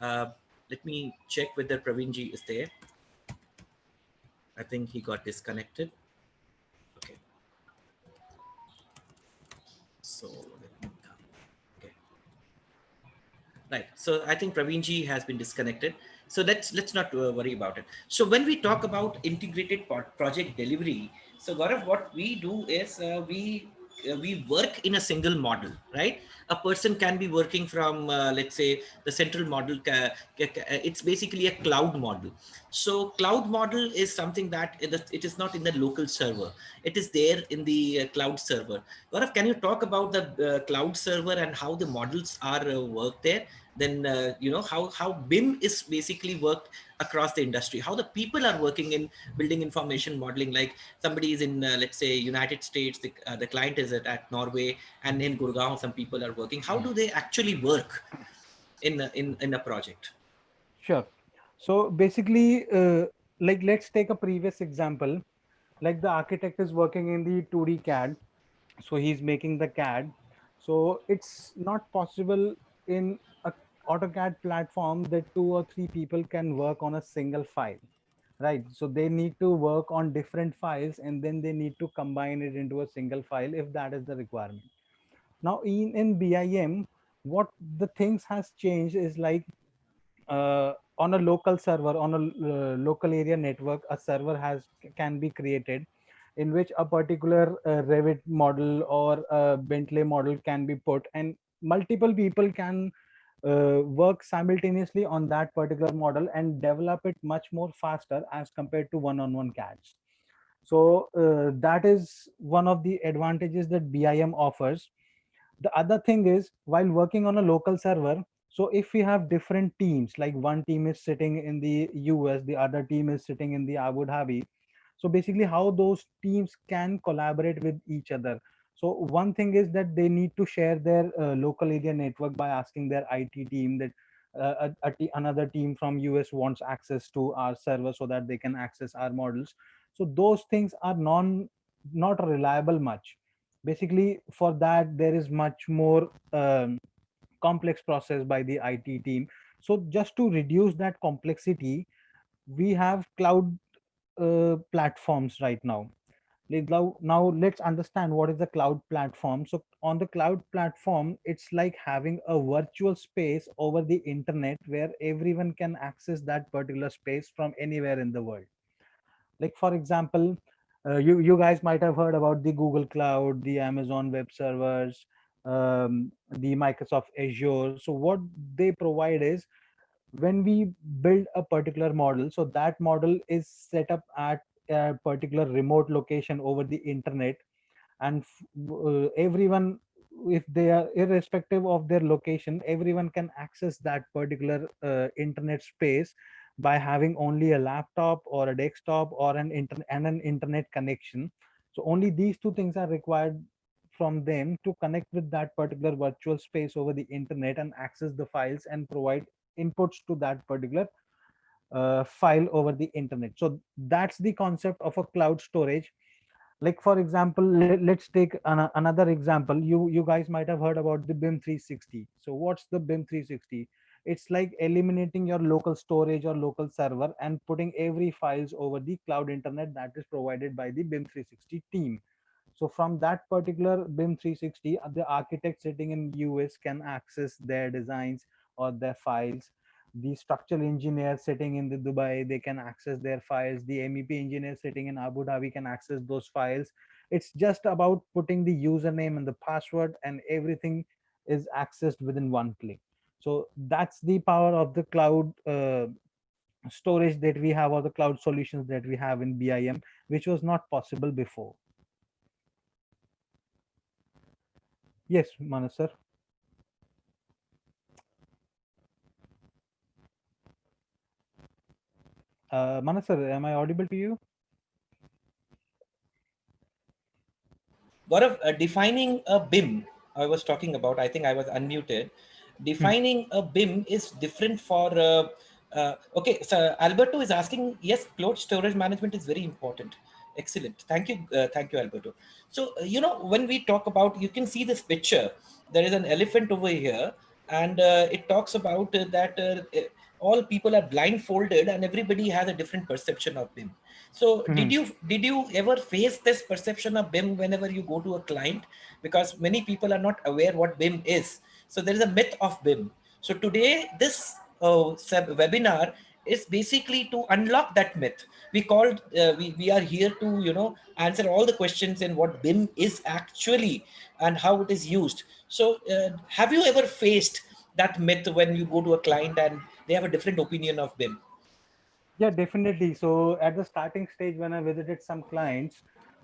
let me check whether Praveen ji is there. I think he got disconnected. Okay, so let me come. Okay, right. So I think Praveen ji has been disconnected. So let's not worry about it. So when we talk about integrated project delivery, so Gaurav, what we do is we work in a single model, right? A person can be working from let's say the central model. It's basically a cloud model. So cloud model is something that it is not in the local server. It is there in the cloud server. Gaurav, can you talk about the cloud server and how the models are worked there? Then you know how BIM is basically worked across the industry, how the people are working in building information modeling. Like somebody is in let's say United States, the client is at Norway, and in Gurgaon some people are working. How do they actually work in a project? sure. So basically, like let's take a previous example. Like the architect is working in the 2D CAD, so he's making the CAD. So it's not possible in a AutoCAD platform that two or three people can work on a single file, right? So they need to work on different files and then they need to combine it into a single file if that is the requirement. Now in BIM, what the things has changed is like, on a local server, on a local area network, a server can be created in which a particular Revit model or a Bentley model can be put, and multiple people can work simultaneously on that particular model and develop it much more faster as compared to one-on-one CADs. So that is one of the advantages that BIM offers. The other thing is, while working on a local server, so if we have different teams, like one team is sitting in the US, the other team is sitting in the Abu Dhabi, so basically how those teams can collaborate with each other. So one thing is that they need to share their local area network by asking their IT team that another team from US wants access to our server so that they can access our models. So those things are not reliable much. Basically for that there is much more complex process by the IT team. So just to reduce that complexity, we have cloud platforms right now. Now let's understand what is the cloud platform. So on the cloud platform, it's like having a virtual space over the internet where everyone can access that particular space from anywhere in the world. Like for example, you guys might have heard about the Google Cloud, the Amazon Web Servers, the Microsoft Azure. So what they provide is, when we build a particular model, so that model is set up at a particular remote location over the internet, and everyone, if they are irrespective of their location, everyone can access that particular internet space by having only a laptop or a desktop or an internet connection. So only these two things are required from them to connect with that particular virtual space over the internet and access the files and provide inputs to that particular file over the internet. So that's the concept of a cloud storage. Like for example, let's take another example. You guys might have heard about the BIM 360. So what's the BIM 360? It's like eliminating your local storage or local server and putting every files over the cloud internet that is provided by the BIM 360 team. So from that particular BIM 360, the architect sitting in US can access their designs or their files. the structural engineer sitting in the Dubai, they can access their files. The MEP engineer sitting in Abu Dhabi can access those files. It's just about putting the username and the password, and everything is accessed within one click. So that's the power of the cloud storage that we have, or the cloud solutions that we have in BIM, which was not possible before. Yes, Manas sir. Manas sir, am I audible to you? Gaurav, defining a BIM, I was talking about, I think I was unmuted. Hmm. Defining a BIM is different for, okay, so Alberto is asking, yes, cloud storage management is very important. Excellent. Thank you, Alberto. So, when we talk about, you can see this picture, there is an elephant over here, and it talks about that all people are blindfolded and everybody has a different perception of BIM. So Mhm. did you ever face this perception of BIM whenever you go to a client? Because many people are not aware what BIM is. So there is a myth of BIM. So today this webinar is basically to unlock that myth. We are here to answer all the questions in what BIM is actually and how it is used. So have you ever faced that myth when you go to a client and they have a different opinion of BIM? Yeah, definitely. So at the starting stage, when I visited some clients,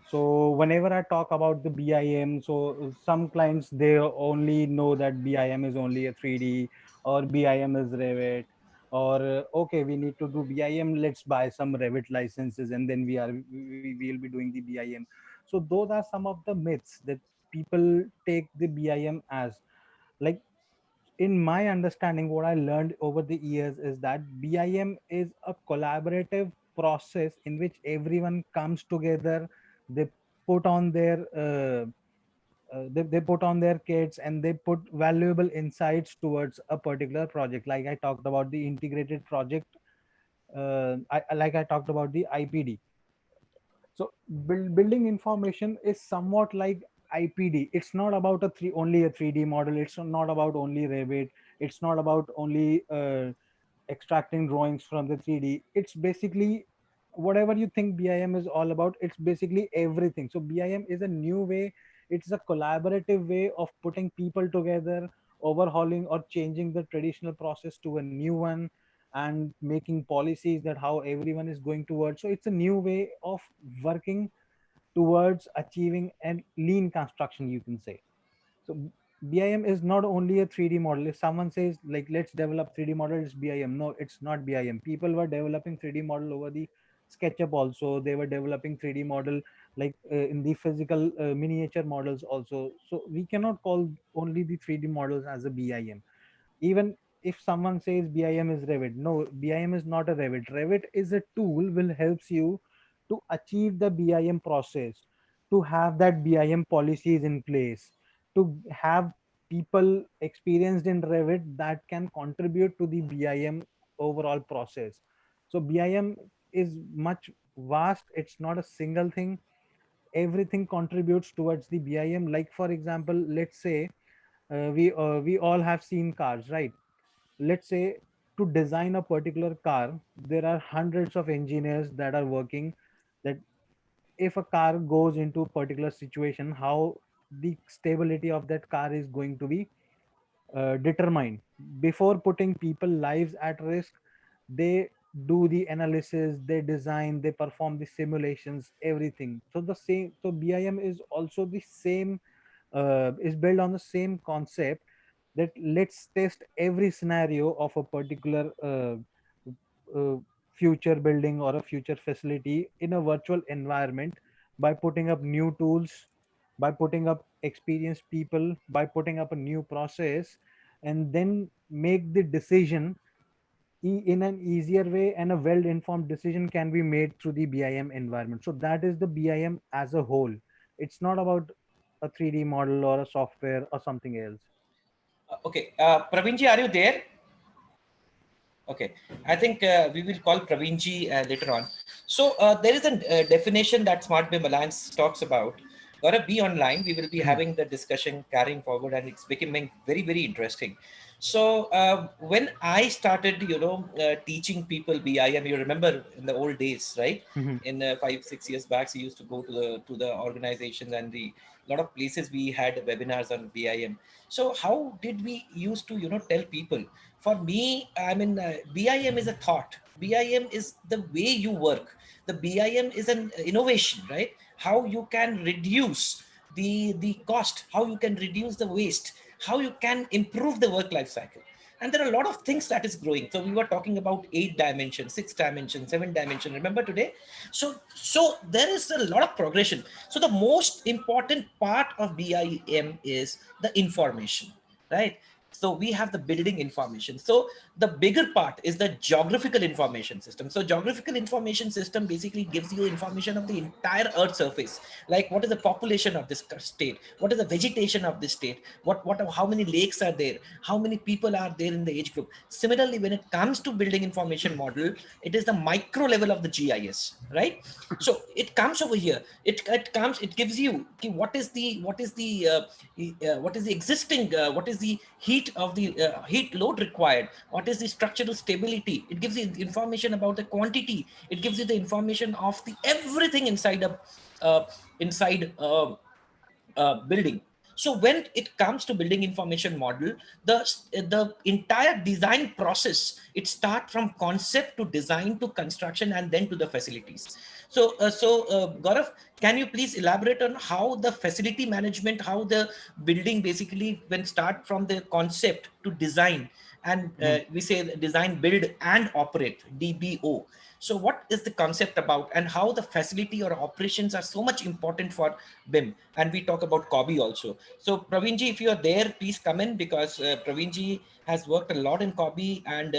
so whenever I talk about the BIM, so some clients, they only know that BIM is only a 3D, or BIM is Revit, or okay, we need to do BIM, let's buy some Revit licenses and then we will be doing the BIM. So those are some of the myths that people take the BIM as. Like, in my understanding, what I learned over the years is that BIM is a collaborative process in which everyone comes together. They put on their they put on their kits, and they put valuable insights towards a particular project. Like I talked about the integrated project, like I talked about the IPD. So building information is somewhat like IPD. It's not about only a 3D model. It's not about only Revit. It's not about only extracting drawings from the 3D. It's basically whatever you think BIM is all about. It's basically everything. So BIM is a new way. It's a collaborative way of putting people together, overhauling or changing the traditional process to a new one, and making policies that how everyone is going towards. So it's a new way of working towards achieving a lean construction, you can say. So BIM is not only a 3D model. If someone says like let's develop 3D model, it's BIM. No, it's not BIM. People were developing 3D model over the SketchUp also. They were developing 3D model like in the physical miniature models also. So we cannot call only the 3D models as a BIM. Even if someone says BIM is Revit, no, BIM is not a Revit. Revit is a tool will helps you to achieve the BIM process, to have that BIM policies in place, to have people experienced in Revit that can contribute to the BIM overall process. So BIM is much vast. It's not a single thing. Everything contributes towards the BIM. Like for example, let's say we all have seen cars, right? Let's say to design a particular car, there are hundreds of engineers that are working, that if a car goes into a particular situation, how the stability of that car is going to be determined. Before putting people lives at risk, they do the analysis, they design, they perform the simulations, everything. So the same, so BIM is also the same, is built on the same concept, that let's test every scenario of a particular uh, future building or a future facility in a virtual environment, by putting up new tools, by putting up experienced people, by putting up a new process, and then make the decision in an easier way, and a well informed decision can be made through the BIM environment. So that is the BIM as a whole. It's not about a 3D model or a software or something else. Okay, Praveenji, are you there? Okay, I think we will call Praveenji later on. So there is a definition that Smart BIM Alliance talks about. Gaurav, be online. We will be having the discussion carrying forward, and it's becoming very, very interesting. So when I started, teaching people BIM, you remember in the old days, right? Mhm. In 5, 6 years back, we used to go to the organizations and the lot of places we had webinars on BIM. So how did we used to tell people? For me, I mean, BIM is a thought. BIM is the way you work. The BIM is an innovation, right? How you can reduce the cost, how you can reduce the waste, how you can improve the work life cycle. And there are a lot of things that is growing. So we were talking about 8 dimensions, 6 dimensions, 7 dimension, remember today? So there is a lot of progression. So the most important part of BIM is the information, right? So we have the building information. So the bigger part is the geographical information system. So geographical information system basically gives you information of the entire earth surface, like what is the population of this state, what is the vegetation of this state, what how many lakes are there, how many people are there in the age group. Similarly, when it comes to building information model, it is the micro level of the GIS, right? So it comes over here, it gives you, okay, what is the existing, what is the heat of the heat load required, what is the structural stability. It gives you information about the quantity, it gives you the information of the everything inside a uh, inside building. So when it comes to building information model, the entire design process, it start from concept to design to construction and then to the facilities. So Gaurav, can you please elaborate on how the facility management, how the building basically when start from the concept to design, and we say design, build and operate, DBO. So what is the concept about, and how the facility or operations are so much important for BIM? And we talk about COBI also. So Praveenji, if you are there, please come in, because Praveenji has worked a lot in COBI, and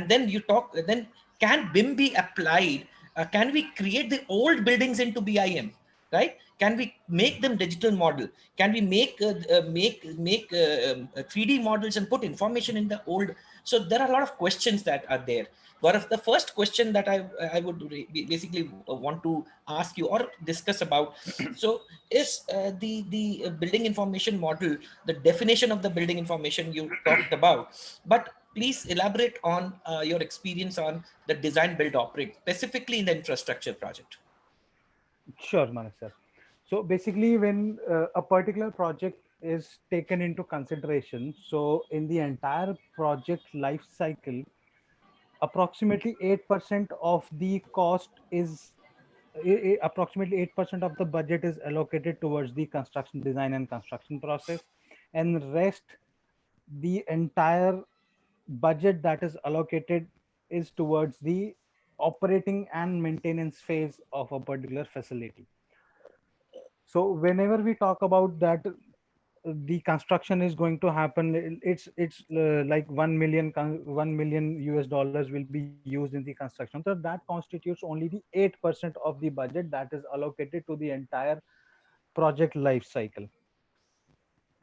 then you talk. Then can BIM be applied? Can we create the old buildings into BIM? Right? Can we make them digital model? Can we make 3D models and put information in the old? So there are a lot of questions that are there. Gaurav, the first question that I would basically want to ask you or discuss about, so is the building information model, the definition of the building information you talked about, but please elaborate on your experience on the design, build, operate, specifically in the infrastructure project. Sure, Manash sir. So basically, when a particular project is taken into consideration, so in the entire project life cycle, approximately 8% of the cost is approximately 8% of the budget is allocated towards the construction design and construction process, and rest, the entire budget that is allocated is towards the operating and maintenance phase of a particular facility. So whenever we talk about that, the construction is going to happen, it's like 1 million 1 million US dollars will be used in the construction. So that constitutes only the 8% of the budget that is allocated to the entire project life cycle.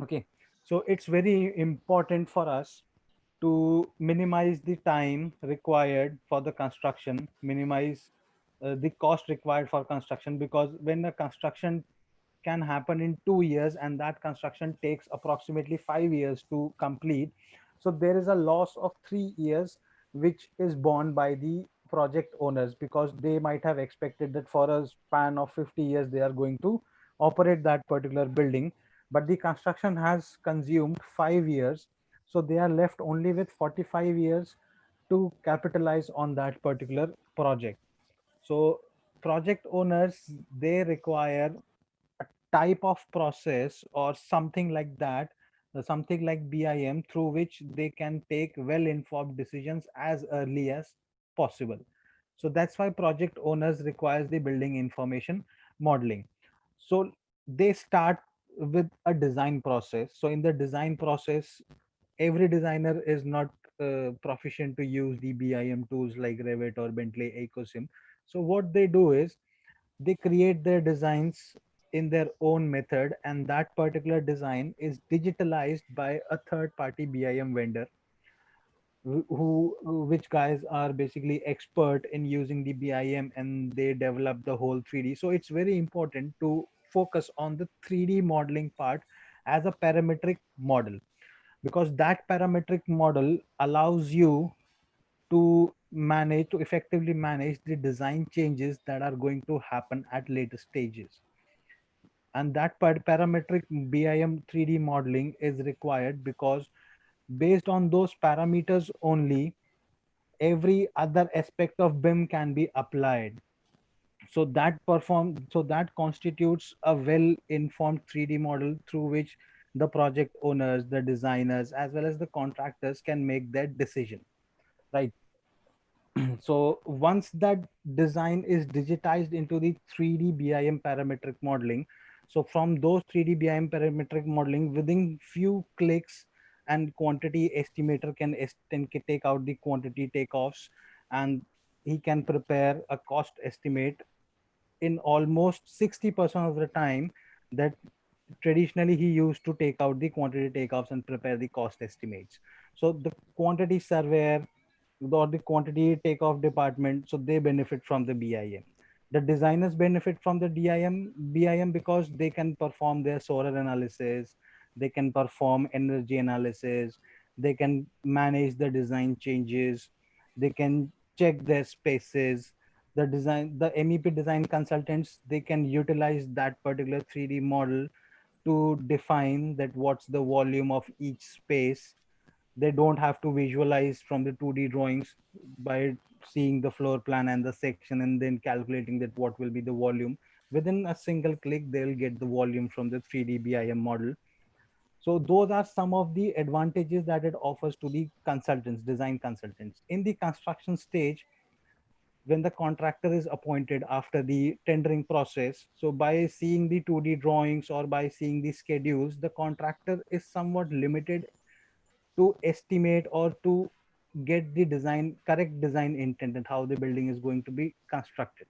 Okay, so it's very important for us to minimize the time required for the construction, minimize the cost required for construction, because when the construction can happen in 2 years and that construction takes approximately 5 years to complete, so there is a loss of 3 years which is borne by the project owners, because they might have expected that for a span of 50 years they are going to operate that particular building, but the construction has consumed 5 years, so they are left only with 45 years to capitalize on that particular project. So project owners, they require a type of process or something like that, something like BIM, through which they can take well informed decisions as early as possible. So that's why project owners requires the building information modeling. So they start with a design process. So in the design process, every designer is not proficient to use the BIM tools like Revit or Bentley Ecosim. So what they do is they create their designs in their own method, and that particular design is digitalized by a third party BIM vendor, which guys are basically expert in using the BIM, and they develop the whole 3D. So it's very important to focus on the 3D modeling part as a parametric model. because that parametric model allows you to effectively manage the design changes that are going to happen at later stages. And that parametric BIM 3D modeling is required because based on those parameters only, every other aspect of BIM can be applied. So that constitutes a well informed 3D model through which the project owners, the designers, as well as the contractors can make their decision, right? So once that design is digitized into the 3D BIM parametric modeling, so from those 3D BIM parametric modeling, within few clicks, and quantity estimator can take out the quantity takeoffs, and he can prepare a cost estimate in almost 60% of the time that traditionally he used to take out the quantity takeoffs and prepare the cost estimates. So the quantity surveyor or the quantity takeoff department, so they benefit from the BIM. The designers benefit from the BIM because they can perform their solar analysis, they can perform energy analysis, they can manage the design changes, they can check their spaces. The MEP design consultants, they can utilize that particular 3D model to define that what's the volume of each space. They don't have to visualize from the 2D drawings by seeing the floor plan and the section and then calculating that what will be the volume. Within a single click, they'll get the volume from the 3D BIM model. So those are some of the advantages that it offers to the consultants, design consultants. In the construction stage, when the contractor is appointed after the tendering process, so by seeing the 2D drawings or by seeing the schedules, the contractor is somewhat limited to estimate or to get the correct design intent and how the building is going to be constructed.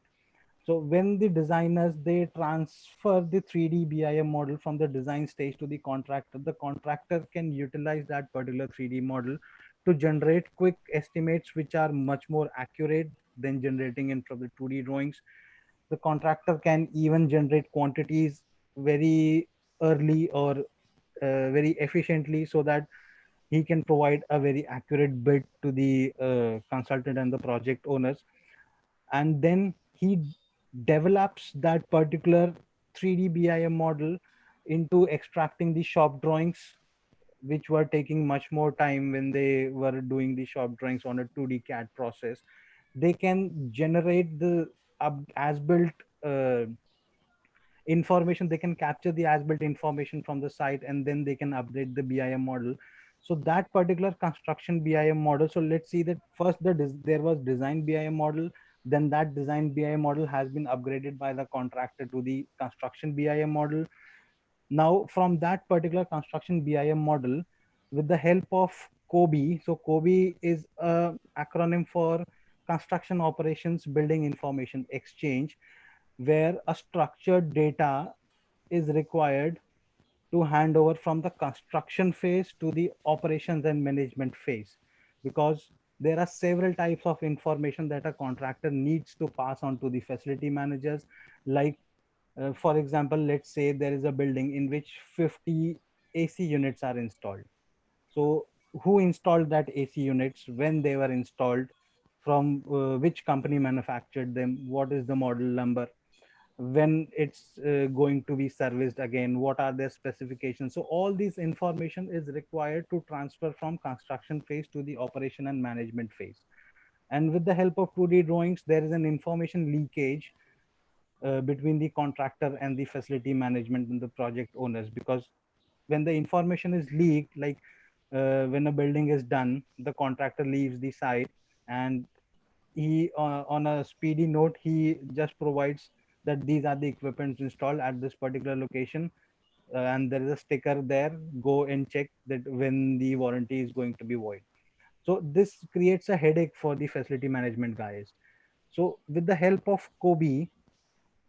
So when the designers, they transfer the 3D BIM model from the design stage to the contractor can utilize that particular 3D model to generate quick estimates which are much more accurate than generating in from the 2D drawings. The contractor can even generate quantities very early or very efficiently, so that he can provide a very accurate bid to the consultant and the project owners. And then he develops that particular 3D BIM model into extracting the shop drawings, which were taking much more time when they were doing the shop drawings on a 2D CAD process. They can generate the as built information. They can capture the as built information from the site, and then they can update the BIM model. So that particular construction BIM model, so let's see that first there was design BIM model, then that design BIM model has been upgraded by the contractor to the construction BIM model. Now from that particular construction BIM model, with the help of COBE, so COBE is a acronym for Construction Operations Building Information Exchange, where a structured data is required to hand over from the construction phase to the operations and management phase, because there are several types of information that a contractor needs to pass on to the facility managers. Like for example, let's say there is a building in which 50 AC units are installed. So who installed that AC units, when they were installed, from which company manufactured them, what is the model number, when it's going to be serviced again, what are their specifications. So all this information is required to transfer from construction phase to the operation and management phase. And with the help of 2D drawings, there is an information leakage between the contractor and the facility management and the project owners, because when the information is leaked, like when a building is done, the contractor leaves the site, and he on a speedy note, he just provides that these are the equipments installed at this particular location, and there is a sticker there, go and check that when the warranty is going to be void. So this creates a headache for the facility management guys. So with the help of COBE,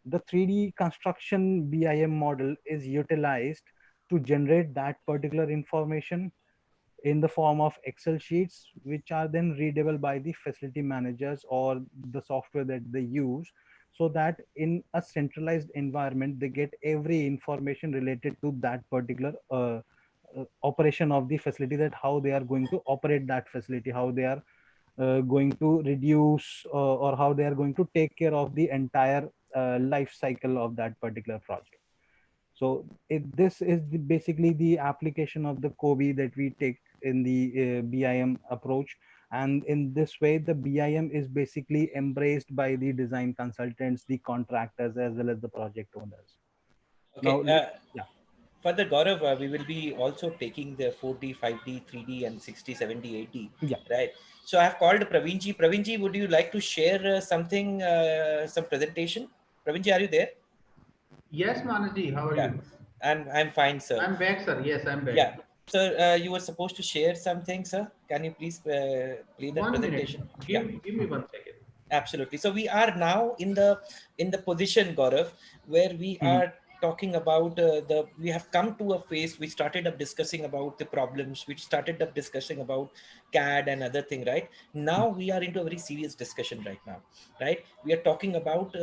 the 3D construction BIM model is utilized to generate that particular information in the form of Excel sheets, which are then readable by the facility managers or the software that they use, so that in a centralized environment, they get every information related to that particular operation of the facility, that how they are going to operate that facility, how they are going to reduce or how they are going to take care of the entire life cycle of that particular project. So this is basically the application of the COBE that we take in the BIM approach. And in this way, the BIM is basically embraced by the design consultants, the contractors, as well as the project owners. Okay. Now, yeah. Further, Gaurav, we will be also taking the 4D, 5D, 3D, and 60, 70, 80. Yeah. Right. So I have called Praveenji. Praveenji, would you like to share something, some presentation? Praveenji, are you there? Yes, Manaji, how are you? I'm fine, sir. I'm back, sir. Yes, I'm back. Yeah. Sir, you were supposed to share something, sir. Can you please play that 1 presentation? minute. Give me 1 second. Absolutely. So we are now in the position, Gaurav, where we are talking about we have come to a phase. We started up discussing about the problems. We started up discussing about CAD and other thing, right? Now we are into a very serious discussion right now, right? We are talking about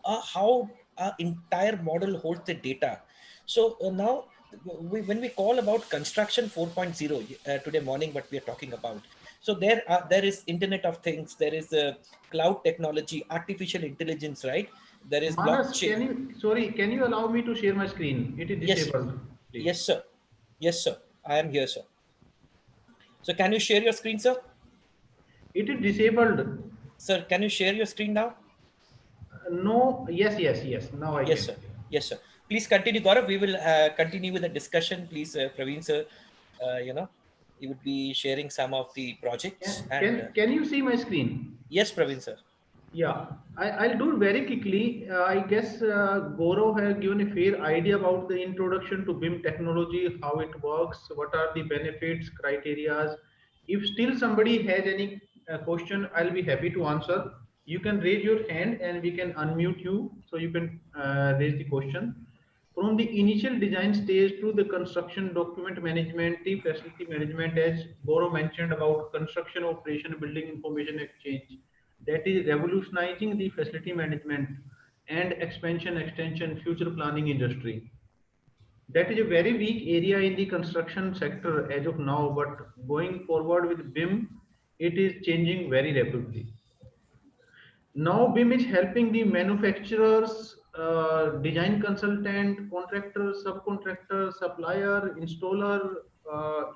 how our entire model holds the data. So now when we call about construction 4.0 today morning, what we are talking about, so there is internet of things, there is cloud technology, artificial intelligence, right? There is Manas, blockchain. can you allow me to share my screen? It is Yes, disabled, please. yes sir, yes sir, I am here, sir. So can you share your screen, sir? It is disabled. Sir, can you share your screen now? No, yes. Now I Yes can. sir, yes sir. Please continue, Gaurav. We will continue with the discussion. Please, Praveen sir, you would be sharing some of the projects and Can you see my screen? yes, Praveen sir. Yeah, I'll do it very quickly. I guess Gaurav has given a fair idea about the introduction to BIM technology, how it works, what are the benefits, criteria. If still somebody has any question, I'll be happy to answer. You can raise your hand and we can unmute you so you can raise the question. From the initial design stage to the construction document management, the facility management, as Gaurav mentioned about construction operation, building information exchange, that is revolutionizing the facility management and extension, future planning industry. That is a very weak area in the construction sector as of now, but going forward with BIM, it is changing very rapidly. Now BIM is helping the manufacturers, design consultant, contractor, subcontractor, supplier, installer,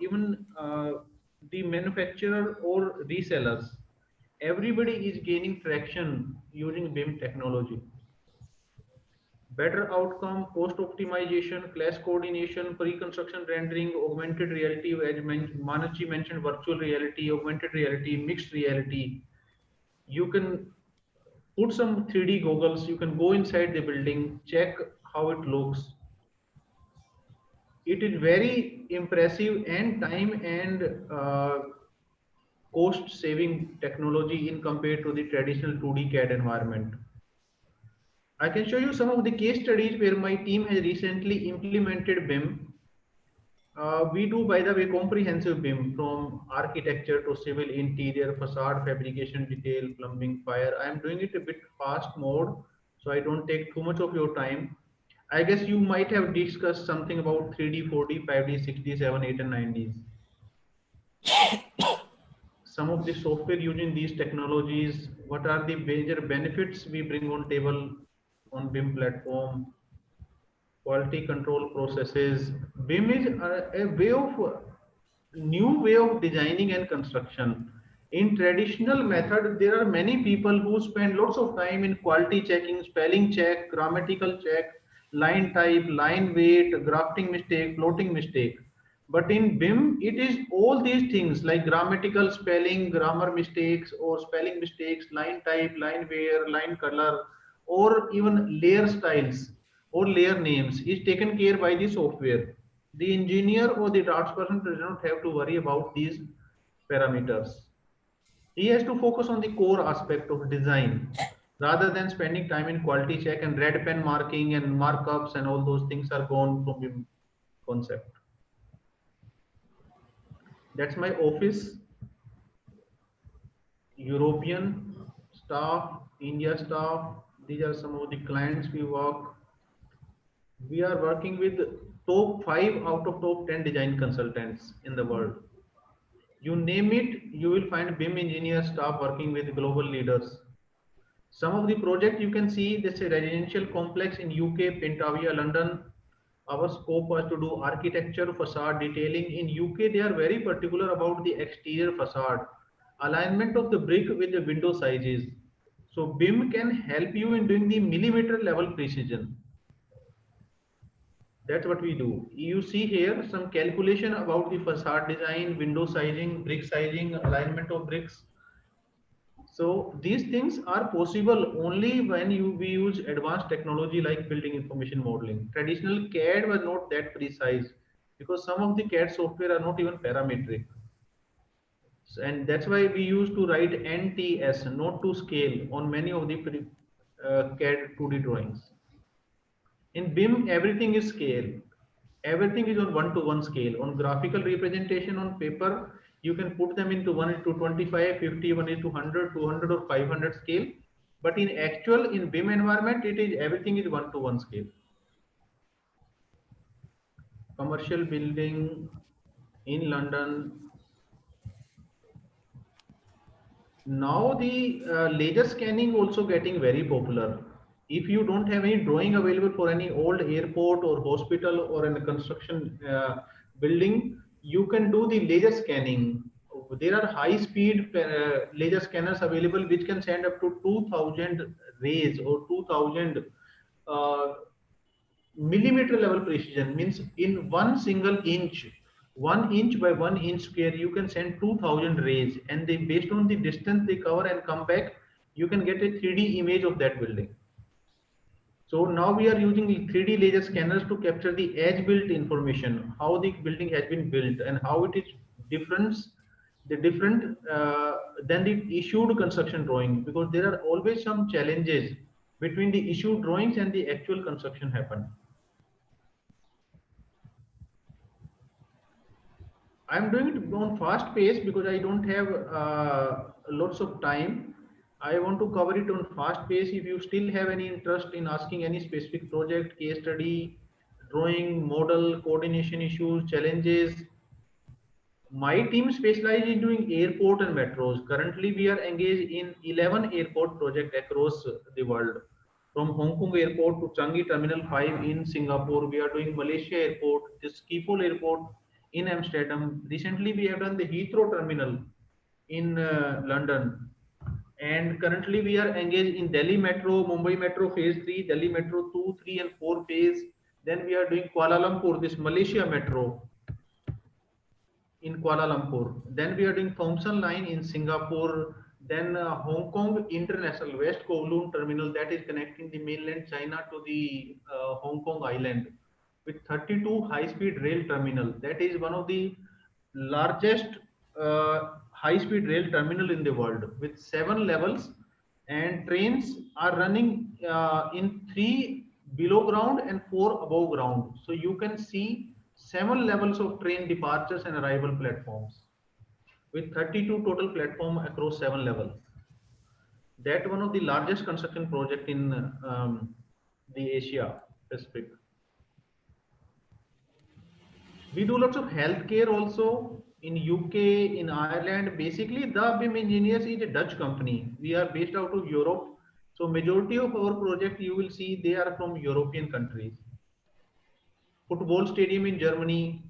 even the manufacturer or resellers. Everybody is gaining traction using BIM technology. Better outcome, cost optimization, class coordination, pre-construction rendering, augmented reality, as Manashi mentioned, virtual reality, augmented reality, mixed reality. You can put some 3D goggles, you can go inside the building, check how it looks. It is very impressive and time and cost saving technology in compared to the traditional 2D CAD environment. I can show you some of the case studies where my team has recently implemented BIM. We do, by the way, comprehensive BIM from architecture to civil interior, facade, fabrication, detail, plumbing, fire. I am doing it a bit fast mode, so I don't take too much of your time. I guess you might have discussed something about 3D, 4D, 5D, 6D, 7, 8, and 9Ds. Some of the software using these technologies, what are the major benefits we bring on table on BIM platform? Quality control processes. BIM is a way of new way of designing and construction. In traditional method, there are many people who spend lots of time in quality checking, spelling check, grammatical check, line type, line weight, grafting mistake, floating mistake. But in BIM, it is all these things like grammatical spelling, grammar mistakes, or spelling mistakes, line type, line wear, line color, or even layer styles or layer names is taken care by the software. The engineer or the draftsperson does not have to worry about these parameters. He has to focus on the core aspect of design rather than spending time in quality check and red pen marking and markups, and all those things are gone from the concept. That's my office. European staff, India staff. These are some of the clients we work. We are working with top 5 out of top 10 design consultants in the world. You name it, you will find BIM engineer staff working with global leaders. Some of the project you can see, this is a residential complex in UK, Pentavia, London. Our scope was to do architecture, facade detailing. In UK, they are very particular about the exterior facade, alignment of the brick with the window sizes. So BIM can help you in doing the millimeter level precision. That's what we do. You see here some calculation about the facade design, window sizing, brick sizing, alignment of bricks. So these things are possible only when we use advanced technology like building information modeling. Traditional CAD was not that precise because some of the CAD software are not even parametric. And that's why we used to write NTS, not to scale, on many of the CAD 2D drawings. In BIM, everything is scale. Everything is on one-to-one scale. On graphical representation on paper, you can put them into 1:25, 50, 1:100, 200 or 500 scale. But in actual, in BIM environment, everything is one-to-one scale. Commercial building in London. Now the laser scanning also getting very popular. If you don't have any drawing available for any old airport or hospital or in a construction building, you can do the laser scanning. There are high speed laser scanners available which can send up to 2000 rays or 2000 millimeter level precision, means in one single inch, 1 inch by 1 inch square, you can send 2000 rays, and they, based on the distance they cover and come back, you can get a 3D image of that building. So now we are using 3D laser scanners to capture the edge built information, how the building has been built and how it is different than the issued construction drawing, because there are always some challenges between the issued drawings and the actual construction happened. I'm doing it on fast pace because I don't have lots of time. I want to cover it on fast pace. If you still have any interest in asking any specific project, case study, drawing, model, coordination issues, challenges, my team specializes in doing airport and metros. Currently, we are engaged in 11 airport projects across the world. From Hong Kong airport to Changi Terminal 5 in Singapore, we are doing Malaysia airport, the Schiphol airport in Amsterdam. Recently, we have done the Heathrow terminal in London. And currently, we are engaged in Delhi Metro, Mumbai Metro Phase 3, Delhi Metro 2, 3 and 4 phase. Then we are doing Kuala Lumpur, this Malaysia Metro in Kuala Lumpur. Then we are doing Thompson Line in Singapore. Then Hong Kong International West Kowloon Terminal, that is connecting the mainland China to the Hong Kong island with 32 high-speed rail terminal. That is one of the largest high-speed rail terminal in the world with 7 levels, and trains are running in 3 below ground and 4 above ground. So you can see 7 levels of train departures and arrival platforms with 32 total platform across 7 levels. That one of the largest construction project in the Asia Pacific. We do lots of healthcare also in UK, in Ireland. Basically, the BIM Engineers is a Dutch company. We are based out of Europe. So majority of our project you will see they are from European countries. Football stadium in Germany,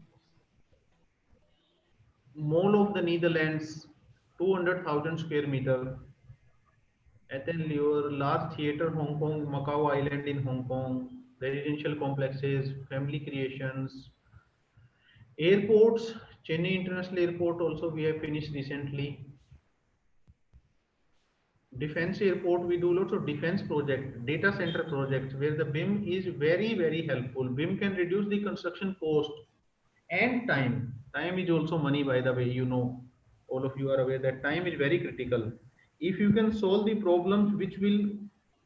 Mall of the Netherlands, 200,000 square meter. Atelier, large theater, Hong Kong, Macau Island in Hong Kong, residential complexes, family creations, airports, Chennai International Airport also we have finished recently. Defense airport, we do lots of defense projects, data center projects where the BIM is very, very helpful. BIM can reduce the construction cost and time. Time is also money, by the way, you know, all of you are aware that time is very critical. If you can solve the problems which will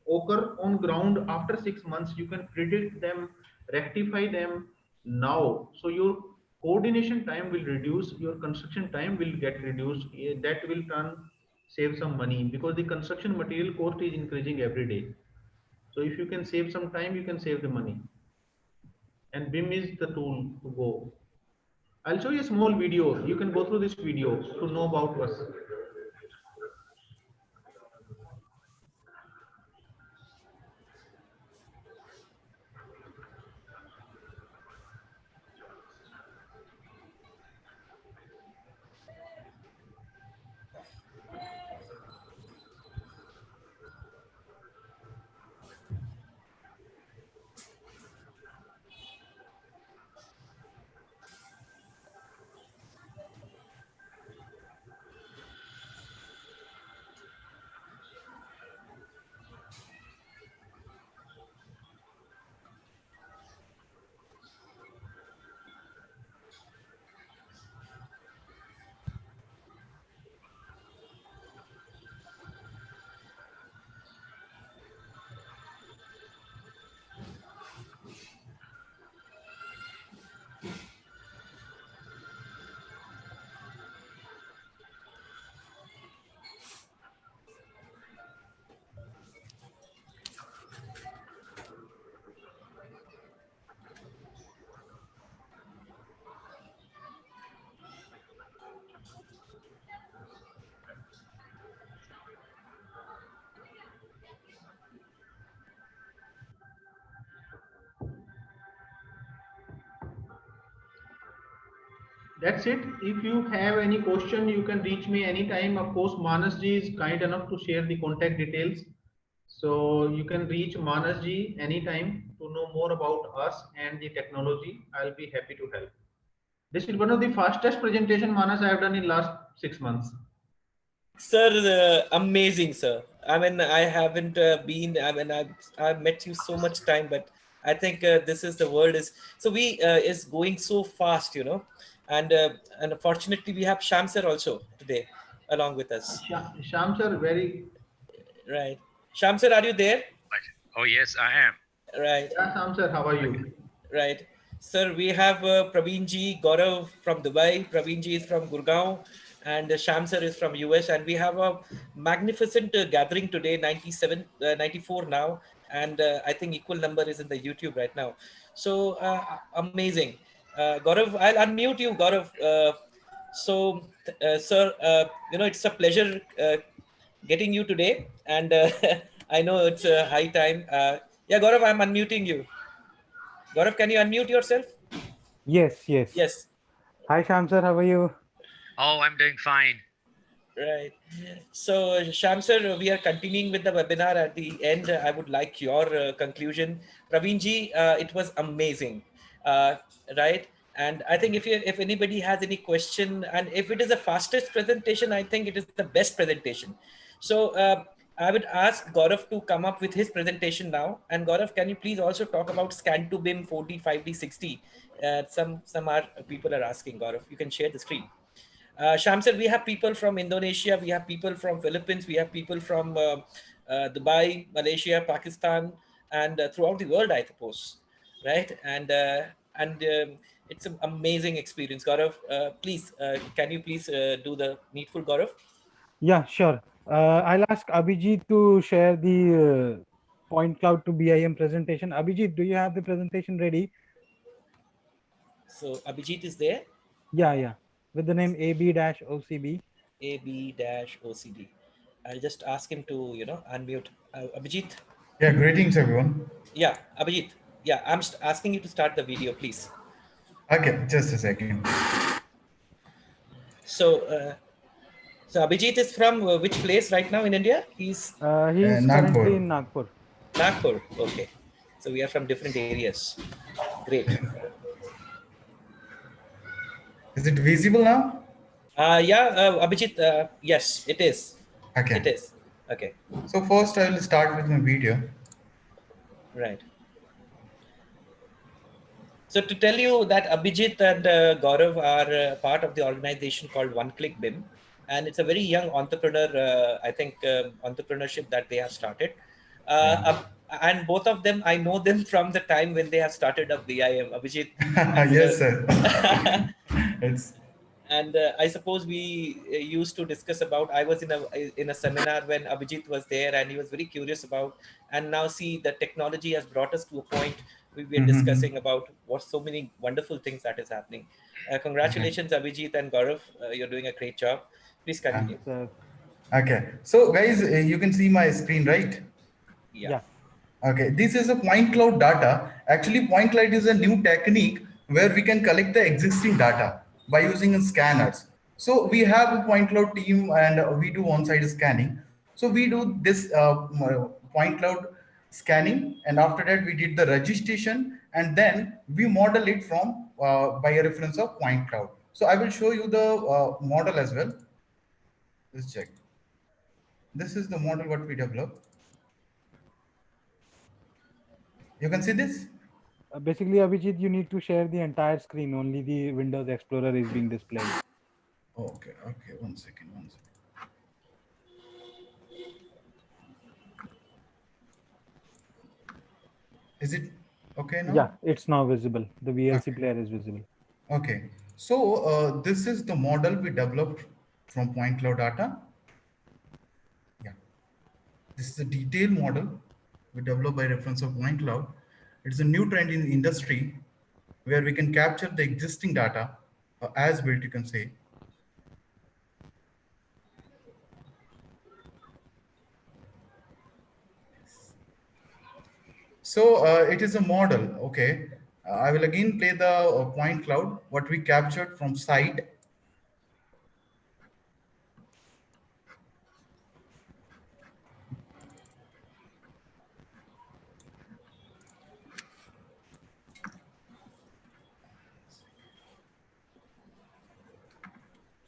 occur on ground after 6 months, you can predict them, rectify them now. So your coordination time will reduce, your construction time will get reduced. That will save some money because the construction material cost is increasing every day. So if you can save some time, you can save the money. and BIM is the tool to go. I'll show you a small video. You can go through this video to know about us. That's it. If you have any question, you can reach me anytime. Of course, Manas ji is kind enough to share the contact details. So you can reach Manas ji anytime to know more about us and the technology. I'll be happy to help. This is one of the fastest presentation, Manas, I have done in last 6 months. Sir, amazing, sir. I mean, I haven't been, I mean, I've met you so much time, but I think this is the world is, so we is going so fast, you know, and fortunately we have Sham sir also today along with us. Sham sir, very. Right. Sham sir, are you there? Oh, yes, I am. Right. Yeah, Sham sir, how are you? Right. Sir, we have Praveen ji, Gaurav from Dubai, Praveen ji is from Gurgaon, and Sham sir is from US. And we have a magnificent gathering today, 94 now. And I think equal number is in the YouTube right now. So amazing. Gaurav, I'll unmute you, Gaurav. Sir, you know, it's a pleasure getting you today. And I know it's a high time. Yeah, Gaurav, I'm unmuting you. Gaurav, can you unmute yourself? Yes, yes. Yes. Hi, Sham sir. How are you? Oh, I'm doing fine. Right. So, Sham sir, we are continuing with the webinar. At the end, I would like your conclusion. Praveen ji, it was amazing, right? And I think if anybody has any question, and if it is the fastest presentation, I think it is the best presentation. So I would ask Gaurav to come up with his presentation now. And Gaurav, can you please also talk about scan to BIM 4D, 5D, 6D? Some are people are asking. Gaurav, you can share the screen. Sham sir, we have people from Indonesia, we have people from Philippines, we have people from Dubai, Malaysia, Pakistan, and throughout the world, I suppose, right? And it's an amazing experience. Gaurav, please, can you please do the needful, Gaurav? Yeah, sure. I'll ask Abhijit to share the point cloud to BIM presentation. Abhijit, do you have the presentation ready? So Abhijit is there? Yeah. With the name AB-OCB. AB-OCD. I'll just ask him to, unmute. Abhijit? Yeah, greetings everyone. Yeah, Abhijit. Yeah, I'm asking you to start the video, please. Okay, just a second. So Abhijit is from which place right now in India? He's currently in Nagpur. Nagpur, okay. So we are from different areas. Great. Is it visible now? Abhijit, yes, it is. Okay. It is. Okay. So first I will start with my video. Right. So to tell you that Abhijit and Gaurav are part of the organization called OneClick BIM. And it's a very young entrepreneur, I think, entrepreneurship that they have started. And both of them, I know them from the time when they have started up BIM. Abhijit. Yes, sir. And I suppose we used to discuss about, I was in a seminar when Abhijit was there and he was very curious about, and now see the technology has brought us to a point we were discussing about what so many wonderful things that is happening. Okay. Congratulations, Abhijit and Gaurav. You're doing a great job. Please Uh, continue. So okay. So guys, you can see my screen, right? Yeah. yeah, Okay, this is a point cloud data. Actually, point cloud is a new technique where we can collect the existing data by using scanners. So we have a point cloud team and we do on-site scanning. So we do this point cloud scanning, and after that we did the registration, and then we model it from by a reference of point cloud. So I will show you the model as well. Let's check. This is the model what we developed. You can see this. Basically, Abhijit, you need to share the entire screen. Only the Windows Explorer is being displayed. Okay, okay, one second, one second. Is it okay Yeah, now? it's now visible. The VLC Okay, player is visible. okay. So this is the model we developed from point cloud data. Yeah, this is a detailed model we developed by reference of point cloud. It's a new trend in the industry where we can capture the existing data as built, you can say. So it is a model. Okay, I will again play the point cloud, what we captured from site.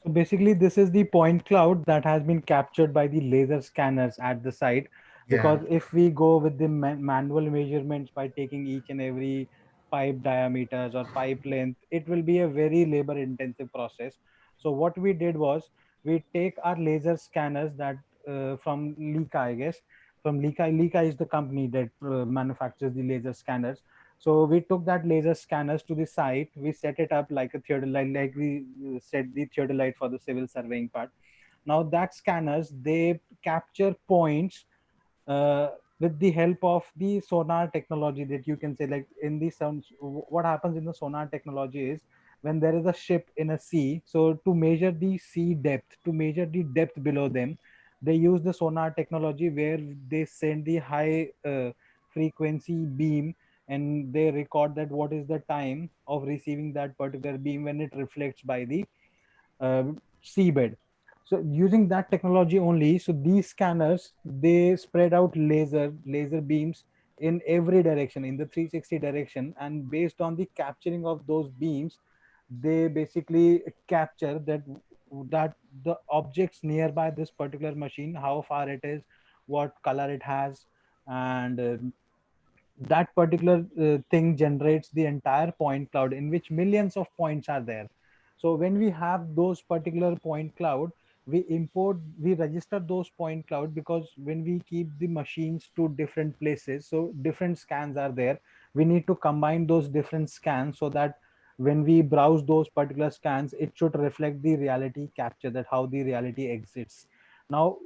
So basically, this is the point cloud that has been captured by the laser scanners at the site. Yeah. Because if we go with the manual measurements by taking each and every pipe diameters or pipe length, it will be a very labor intensive process. So what we did was we take our laser scanners that from Leica, I guess. From Leica, Leica is the company that manufactures the laser scanners. So we took that laser scanners to the site. We set it up like a theodolite, like we set the theodolite for the civil surveying part. Now that scanners, they capture points uh, with the help of the sonar technology, that you can say, like in the sounds. What happens in the sonar technology is when there is a ship in a sea, so to measure the sea depth, to measure the depth below them, they use the sonar technology where they send the high frequency beam, and they record that what is the time of receiving that particular beam when it reflects by the uh, seabed. So using that technology only, so these scanners, they spread out laser beams in every direction, in the 360 direction, and based on the capturing of those beams, they basically capture that the objects nearby this particular machine, how far it is, what color it has, and that particular thing generates the entire point cloud in which millions of points are there. So when we have those particular point cloud, we register those point cloud, because when we keep the machines to different places, so different scans are there, we need to combine those different scans so that when we browse those particular scans, it should reflect the reality capture, that how the reality exists. Now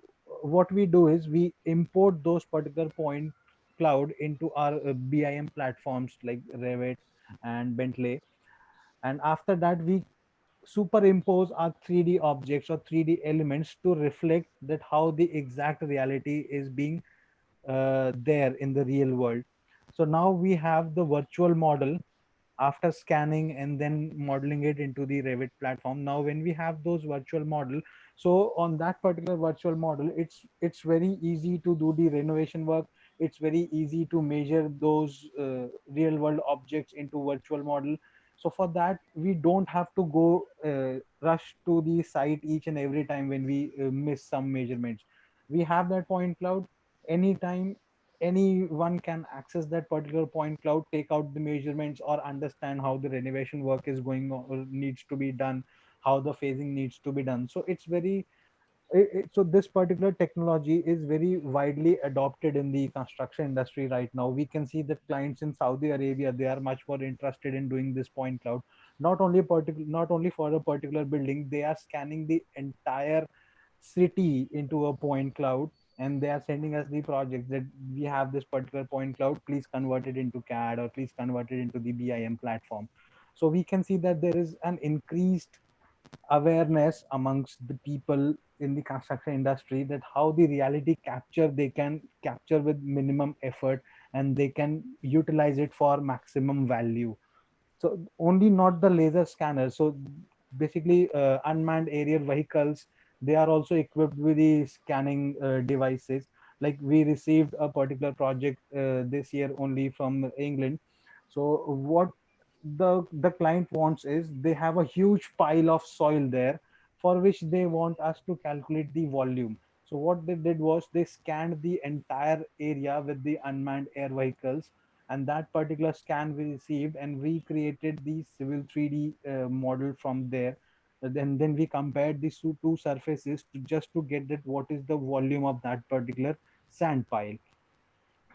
what we do is we import those particular point cloud into our BIM platforms like Revit and Bentley. And after that, we superimpose our 3D objects or 3D elements to reflect that how the exact reality is being there in the real world. So now we have the virtual model after scanning and then modeling it into the Revit platform. Now when we have those virtual model, so on that particular virtual model, it's very easy to do the renovation work. It's very easy to measure those real world objects into virtual model. So for that, we don't have to go rush to the site each and every time when we miss some measurements. We have that point cloud anytime. Anyone can access that particular point cloud, take out the measurements, or understand how the renovation work is going on or needs to be done, how the phasing needs to be done. So it's very so this particular technology is very widely adopted in the construction industry right now. We can see that clients in Saudi Arabia, they are much more interested in doing this point cloud, not only for a particular building, they are scanning the entire city into a point cloud, and they are sending us the projects that we have this particular point cloud, please convert it into CAD or please convert it into the BIM platform. So we can see that there is an increased awareness amongst the people in the construction industry that how the reality capture they can capture with minimum effort, and they can utilize it for maximum value. So only not the laser scanners. So basically unmanned aerial vehicles, they are also equipped with the scanning devices. Like we received a particular project this year only from England. So what the client wants is they have a huge pile of soil there for which they want us to calculate the volume. So what they did was they scanned the entire area with the unmanned air vehicles, and that particular scan we received, and we created the civil 3D model from there. Then we compared these two surfaces to just to get that what is the volume of that particular sand pile.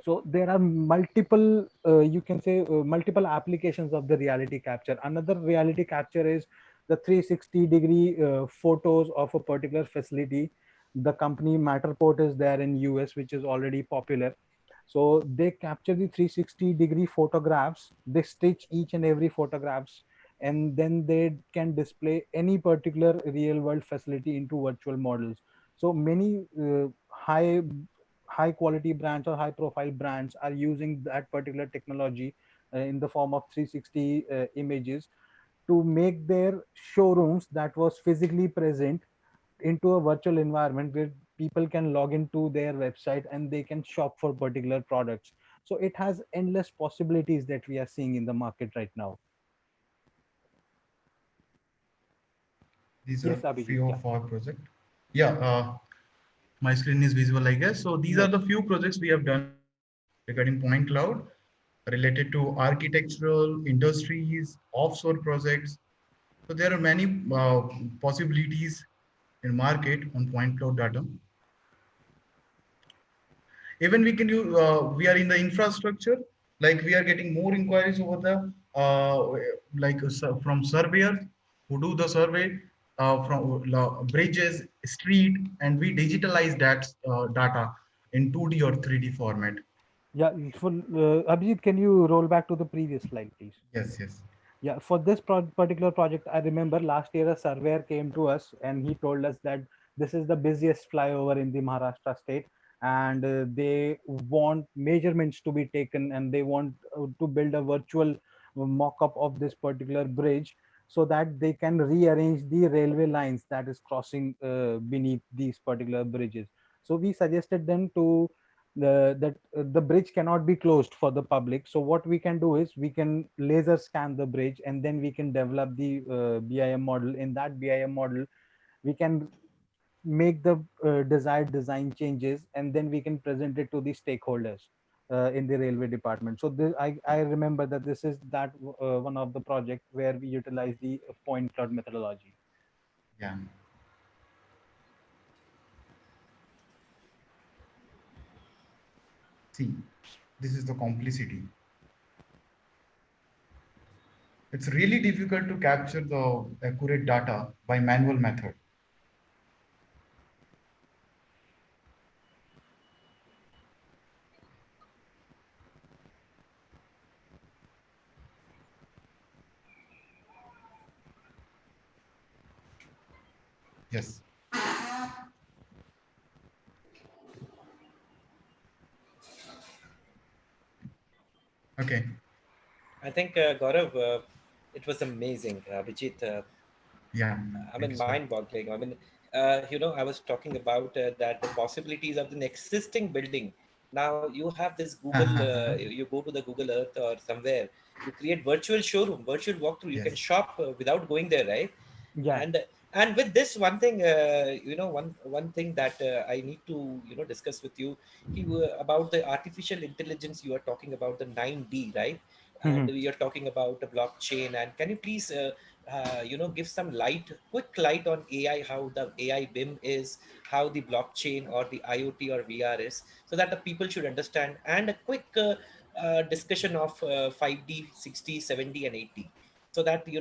So there are multiple you can say multiple applications of the reality capture. Another reality capture is the 360-degree photos of a particular facility. The company Matterport is there in US, which is already popular. So they capture the 360-degree photographs, they stitch each and every photographs, and then they can display any particular real world facility into virtual models. So many high quality brands or high profile brands are using that particular technology in the form of 360 images to make their showrooms that was physically present into a virtual environment where people can log into their website and they can shop for particular products. So it has endless possibilities that we are seeing in the market right now. These are Yes, Abhijit. few Yeah. of our project. Yeah, my screen is visible, I guess. So these are Yes. the few projects we have done regarding point cloud related to architectural, industries, offshore projects. So there are many possibilities in market on point cloud data. Even we can use, we are in the infrastructure, like we are getting more inquiries over the from surveyors who do the survey from bridges, street, and we digitalize that data in 2D or 3D format. Yeah. For Abhijit, can you roll back to the previous slide, please? Yes, yes. Yeah, for this particular project, I remember last year a surveyor came to us and he told us that this is the busiest flyover in the Maharashtra state, and they want measurements to be taken, and they want to build a virtual mock-up of this particular bridge so that they can rearrange the railway lines that is crossing beneath these particular bridges. So we suggested them to the bridge cannot be closed for the public. So what we can do is we can laser scan the bridge, and then we can develop the BIM model. In that BIM model, we can make the desired design changes, and then we can present it to the stakeholders in the railway department. So I remember that this is that one of the project where we utilize the point cloud methodology. Yeah. See, this is the complexity. It's really difficult to capture the accurate data by manual method. Yes. Okay. I think Gaurav, it was amazing. Vijit, Yeah. I Thank mean, you, sir. mind-boggling. I mean, I was talking about that the possibilities of an existing building. Now you have this Google. You go to the Google Earth or somewhere. You create virtual showroom, virtual walkthrough. You Yes. can shop without going there, right? Yeah. And with this one thing, one thing that I need to discuss with you about the artificial intelligence. You are talking about the 9D, right? And you're talking about the blockchain. And can you please give some quick light on AI, how the AI BIM is, how the blockchain or the IoT or VR is, so that the people should understand, and a quick discussion of 5D, 60, 70, and 80, so that we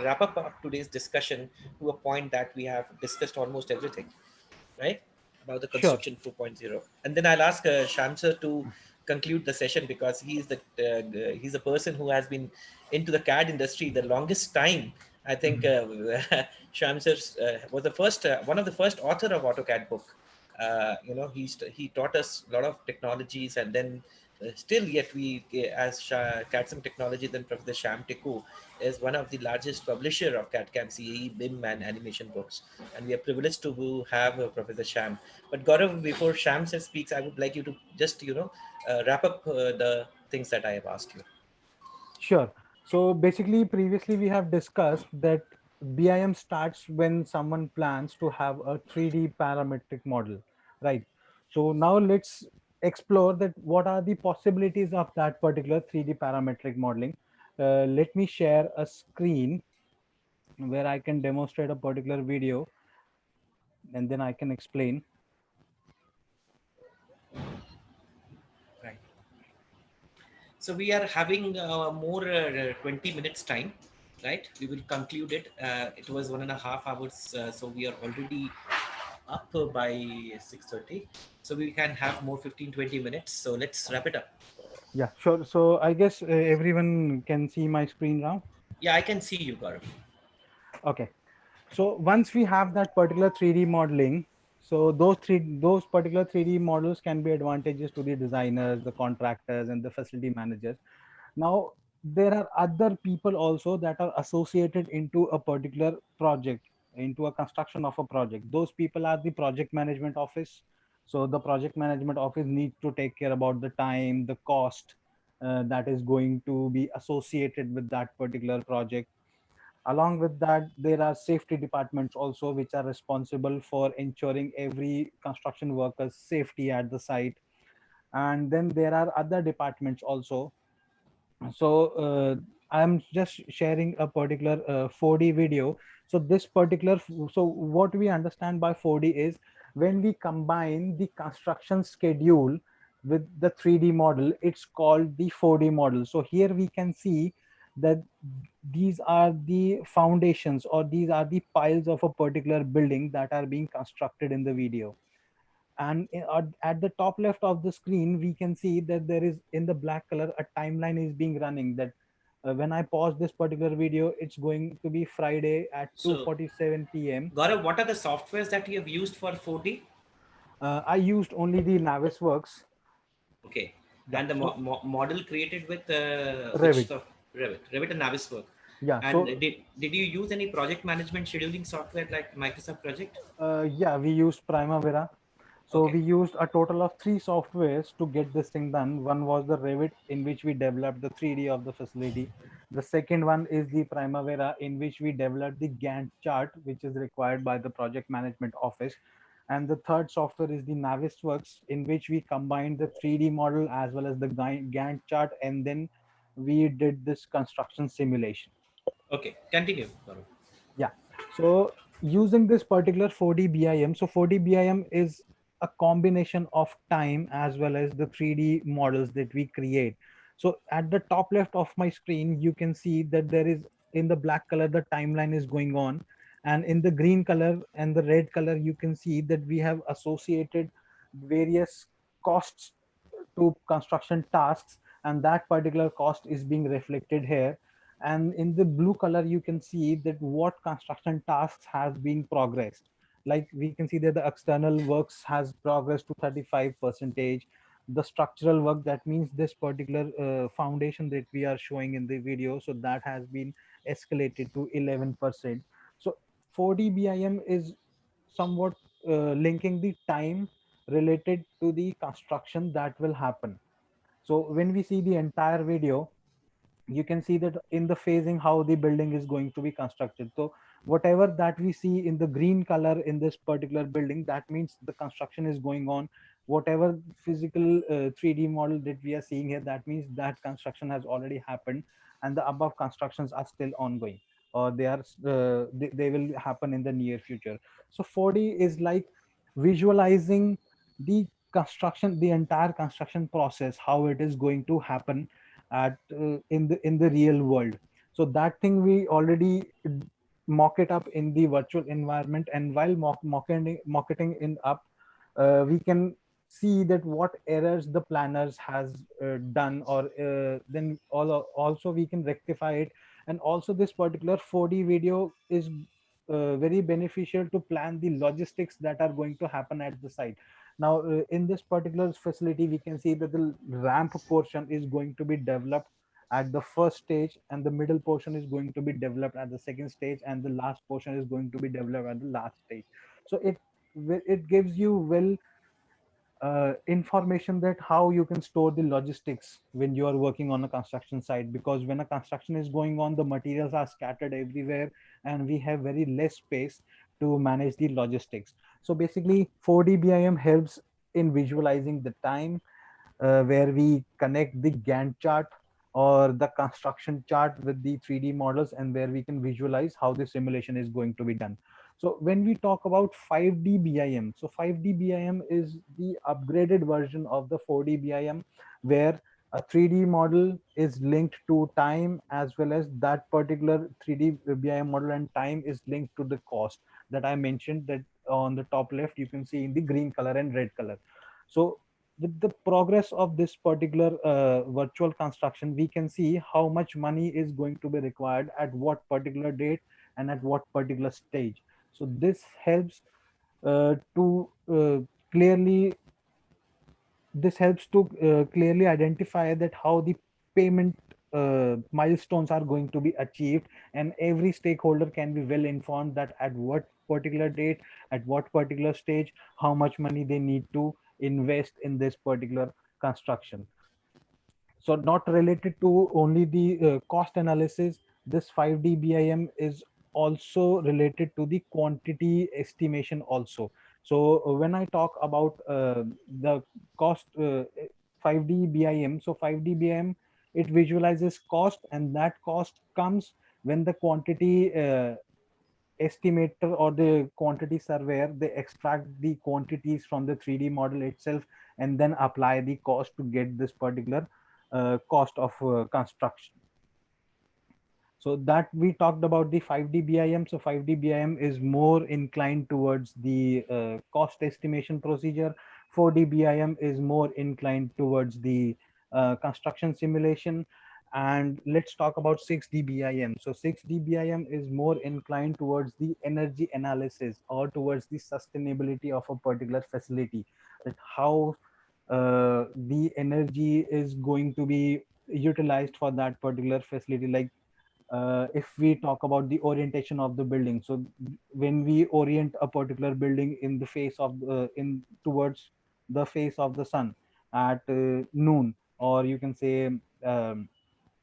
wrap up today's discussion to a point that we have discussed almost everything, right? about the Sure. construction 4.0, and then I'll ask Sham sir to conclude the session, because he's a person who has been into the CAD industry the longest time. I think Sham sir was the first one of the first author of AutoCAD book. He taught us a lot of technologies, and then still yet we as CAD-CAM technology, then Professor Sham Tickoo is one of the largest publisher of CAD-CAM CAE, BIM and animation books, and we are privileged to have Professor Sham. But Gaurav, before Sham sir speaks, I would like you to just wrap up the things that I have asked you. Sure. So basically, previously we have discussed that BIM starts when someone plans to have a 3D parametric model, right? So now let's explore that what are the possibilities of that particular 3D parametric modeling. Let me share a screen where I can demonstrate a particular video, and then I can explain. Right. So we are having more 20 minutes time, right? We will conclude it. It was 1.5 hours, so we are already up by 6:30. So we can have more 15-20 minutes. So let's wrap it up. Yeah, sure. So I guess everyone can see my screen now. Yeah, I can see you, Gaurav. Okay. So once we have that particular 3D modeling, so those particular 3D models can be advantageous to the designers, the contractors, and the facility managers. Now there are other people also that are associated into a particular project, into a construction of a project. Those people are the project management office. So the project management office needs to take care about the time, the cost that is going to be associated with that particular project. Along with that, there are safety departments also, which are responsible for ensuring every construction worker's safety at the site. And then there are other departments also. So I'm just sharing a particular 4D video. So this particular, so what we understand by 4D is when we combine the construction schedule with the 3D model, it's called the 4D model. So here we can see that these are the foundations, or these are the piles of a particular building that are being constructed in the video. And at the top left of the screen we can see that there is, in the black color, a timeline is being running, that when I pause this particular video, it's going to be Friday at So 2:47 p.m. Gaurav, what are the softwares that you have used for 4D? I used only the Navisworks. Okay, Yeah, and the so model created with which Revit. Revit and Naviswork. Yeah, And so did you use any project management scheduling software like Microsoft Project? yeah, we used Primavera. So Okay. we used a total of three softwares to get this thing done. One was the Revit, in which we developed the 3D of the facility. The second one is the Primavera, in which we developed the Gantt chart, which is required by the project management office. And the third software is the Navisworks, in which we combined the 3D model as well as the Gantt chart, and then we did this construction simulation. Okay, continue, Gaurav. Yeah. So using this particular 4D BIM, so 4D BIM is a combination of time as well as the 3D models that we create. So at the top left of my screen, you can see that there is, in the black color, the timeline is going on. And in the green color and the red color, you can see that we have associated various costs to construction tasks, and that particular cost is being reflected here. And in the blue color you can see that what construction tasks has been progressed. Like we can see that the external works has progressed to 35 percentage. The structural work, that means this particular foundation that we are showing in the video, so that has been escalated to 11%. So 4D BIM is somewhat linking the time related to the construction that will happen. So when we see the entire video, you can see that in the phasing how the building is going to be constructed. So whatever that we see in the green color in this particular building, that means the construction is going on. Whatever physical 3D model that we are seeing here, that means that construction has already happened, and the above constructions are still ongoing, or they will happen in the near future. So 4D is like visualizing the construction, the entire construction process, how it is going to happen at in the real world. So that thing we already mock it up in the virtual environment, and while mocking in up, we can see that what errors the planners has done, or then also we can rectify it. And also this particular 4D video is very beneficial to plan the logistics that are going to happen at the site. Now in this particular facility, we can see that the ramp portion is going to be developed at the first stage, and the middle portion is going to be developed at the second stage, and the last portion is going to be developed at the last stage. So it gives you well information that how you can store the logistics when you are working on a construction site, because when a construction is going on, the materials are scattered everywhere and we have very less space to manage the logistics. So basically 4D BIM helps in visualizing the time, where we connect the Gantt chart or the construction chart with the 3D models, and where we can visualize how the simulation is going to be done. So when we talk about 5D BIM, so 5D BIM is the upgraded version of the 4D BIM, where a 3D model is linked to time, as well as that particular 3D BIM model and time is linked to the cost that I mentioned, that on the top left you can see in the green color and red color. So with the progress of this particular virtual construction, we can see how much money is going to be required at what particular date and at what particular stage. So this helps to clearly clearly identify that how the payment milestones are going to be achieved, and every stakeholder can be well informed that at what particular date, at what particular stage, how much money they need to invest in this particular construction. So not related to only the cost analysis, this 5D BIM is also related to the quantity estimation also. So when I talk about the cost, 5D BIM, so 5D BIM, it visualizes cost, and that cost comes when the quantity estimator or the quantity surveyor, they extract the quantities from the 3D model itself and then apply the cost to get this particular cost of construction. So that we talked about the 5D BIM. So 5D BIM is more inclined towards the cost estimation procedure. 4D BIM is more inclined towards the construction simulation. And let's talk about 6D BIM. So 6D BIM is more inclined towards the energy analysis or towards the sustainability of a particular facility, that how the energy is going to be utilized for that particular facility. Like if we talk about the orientation of the building, so when we orient a particular building in the face of in towards the face of the sun at noon, or you can say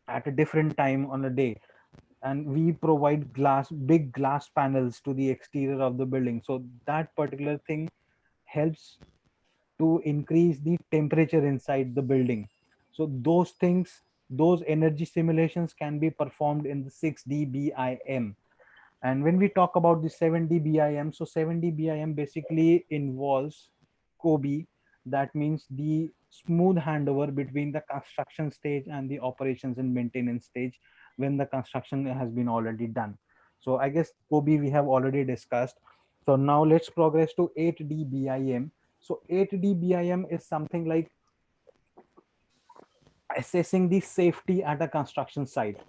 at a different time on a day, and we provide big glass panels to the exterior of the building, so that particular thing helps to increase the temperature inside the building. So those things, those energy simulations can be performed in the 6D BIM. And when we talk about the 7D BIM, so 7D BIM basically involves COBE. That means the smooth handover between the construction stage and the operations and maintenance stage when the construction has been already done. So I guess COBE we have already discussed. So now let's progress to 8D BIM. So 8D BIM is something like assessing the safety at a construction site.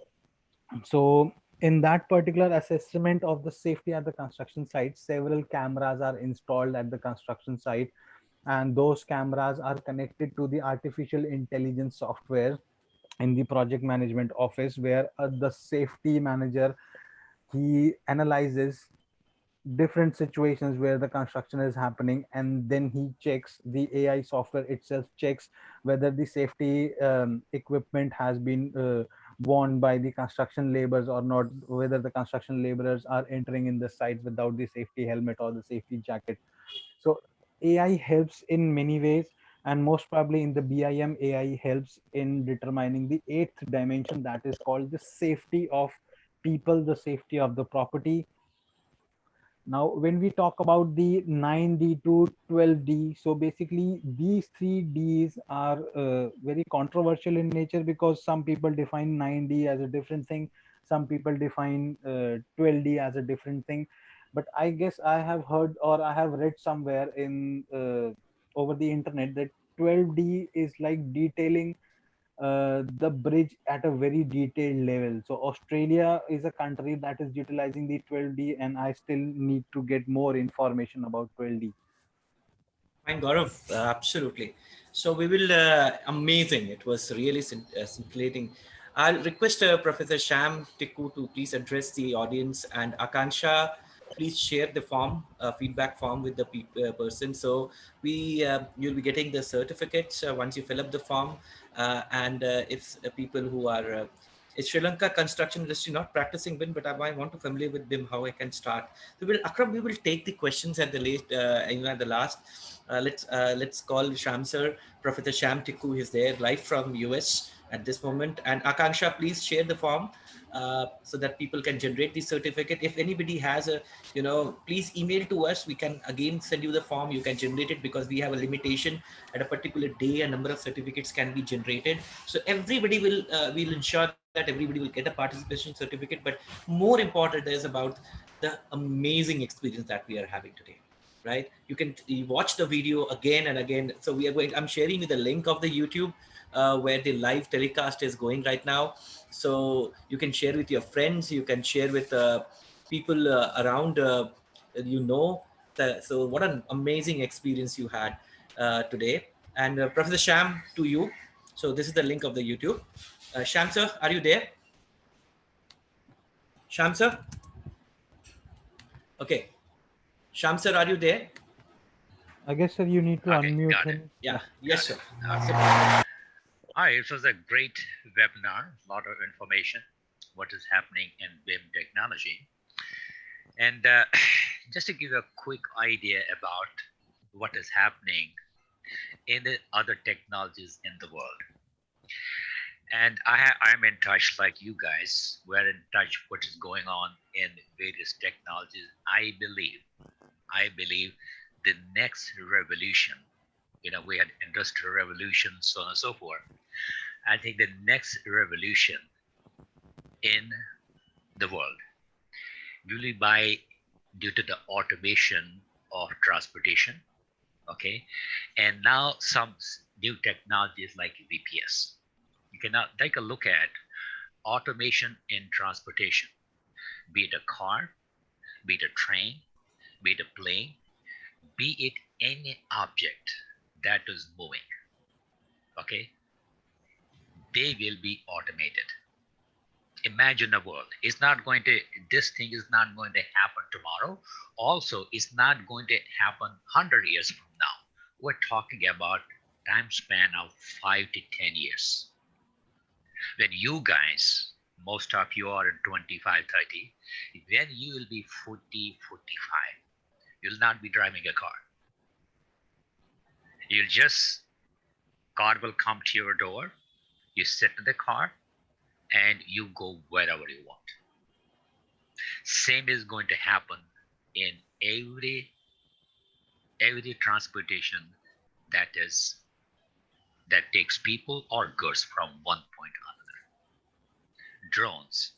So in that particular assessment of the safety at the construction site, several cameras are installed at the construction site, and those cameras are connected to the artificial intelligence software in the project management office, where the safety manager, he analyzes different situations where the construction is happening, and then he checks, the AI software itself checks whether the safety equipment has been worn by the construction laborers or not, whether the construction laborers are entering in the site without the safety helmet or the safety jacket. So AI helps in many ways, and most probably in the BIM, AI helps in determining the eighth dimension, that is called the safety of people, the safety of the property. Now, when we talk about the 9D to 12D, so basically these three Ds are very controversial in nature, because some people define 9D as a different thing, some people define 12D as a different thing. But I guess I have heard or I have read somewhere in over the internet that 12D is like detailing the bridge at a very detailed level. So Australia is a country that is utilizing the 12D, and I still need to get more information about 12D. Fine, Gaurav, absolutely. So we will, amazing. It was really scintillating. I'll request Professor Sham, Tickoo to please address the audience, and Akansha, please share the form, feedback form with the person. So you'll be getting the certificates once you fill up the form. And if people who are is Sri Lanka construction industry not practicing BIM, but I want to familiar with BIM, how I can start. So Akram, we will take the questions at the late, at the last. Let's call Sham sir, Professor Sham Tickoo is there live from US at this moment. And Akanksha, please share the form so that people can generate the certificate. If anybody has a, please email to us. We can again send you the form. You can generate it because we have a limitation at a particular day. A number of certificates can be generated. So everybody will ensure that everybody will get a participation certificate. But more important is about the amazing experience that we are having today, right? You watch the video again and again. So I'm sharing you the link of the YouTube where the live telecast is going right now. So you can share with your friends, you can share with people around, so what an amazing experience you had today. And Professor Sham, to you. So this is the link of the YouTube. Sham sir, are you there? Sham sir? Okay. Sham sir, are you there? I guess, sir, you need to Okay, unmute got it. him. Yeah. Yeah. Yes, sir. Hi, it was a great webinar, a lot of information, what is happening in BIM technology. And just to give a quick idea about what is happening in the other technologies in the world. And I'm in touch, like you guys, we're in touch what is going on in various technologies. I believe the next revolution, we had industrial revolution, so on and so forth. I think the next revolution in the world will be due to the automation of transportation, okay? And now some new technologies like VPS. You can now take a look at automation in transportation, be it a car, be it a train, be it a plane, be it any object that is moving, okay? They will be automated. Imagine a world. This thing is not going to happen tomorrow. Also, it's not going to happen 100 years from now. We're talking about time span of 5 to 10 years. When you guys, most of you are in 25, 30, when you will be 40, 45, you'll not be driving a car. Car will come to your door, you sit in the car, and you go wherever you want. Same is going to happen in every transportation that takes people or goods from one point to another. Drones.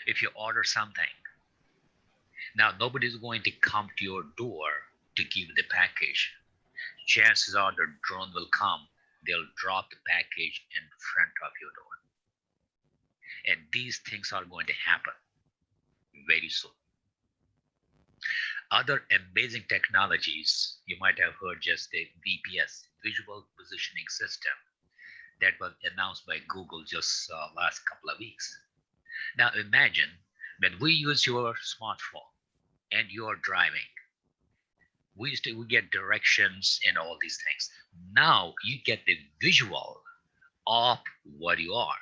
If you order something, now nobody's going to come to your door to give the package. Chances are the drone will come, they'll drop the package in front of your door. And these things are going to happen very soon. Other amazing technologies, you might have heard just the VPS, Visual Positioning System, that was announced by Google just last couple of weeks. Now imagine when we use your smartphone and you're driving, we get directions and all these things. Now you get the visual of what you are.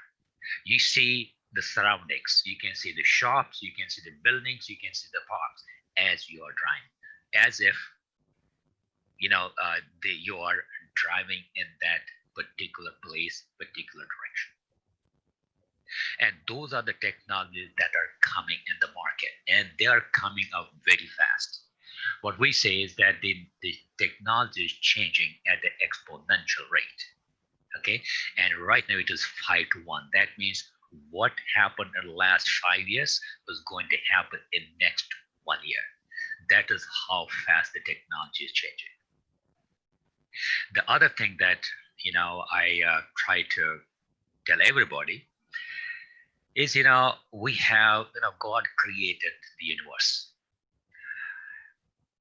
You see the surroundings, you can see the shops, you can see the buildings, you can see the parks as you are driving, as if you are driving in that particular place, particular direction. And those are the technologies that are coming in the market, and they are coming up very fast. What we say is that the technology is changing at the exponential rate. Okay, and right now it is 5 to 1. That means what happened in the last 5 years was going to happen in next 1 year. That is how fast the technology is changing. The other thing that I try to tell everybody is we have God created the universe.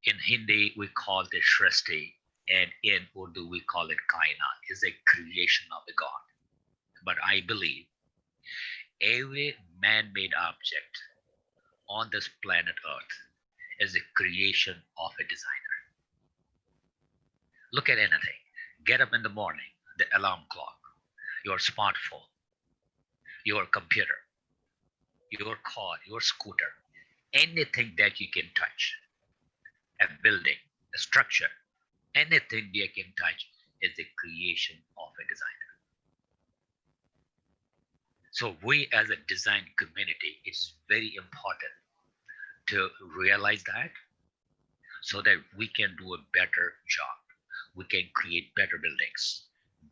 In Hindi we call it Shrishti, and in Urdu we call it Kainat. Is a creation of the God. But I believe every man-made object on this planet Earth is a creation of a designer. Look at anything. Get up in the morning, the alarm clock, your smartphone, your computer, your car, your scooter, anything that you can touch, a building, a structure, anything you can touch is a creation of a designer. So we as a design community, it's very important to realize that so that we can do a better job. We can create better buildings,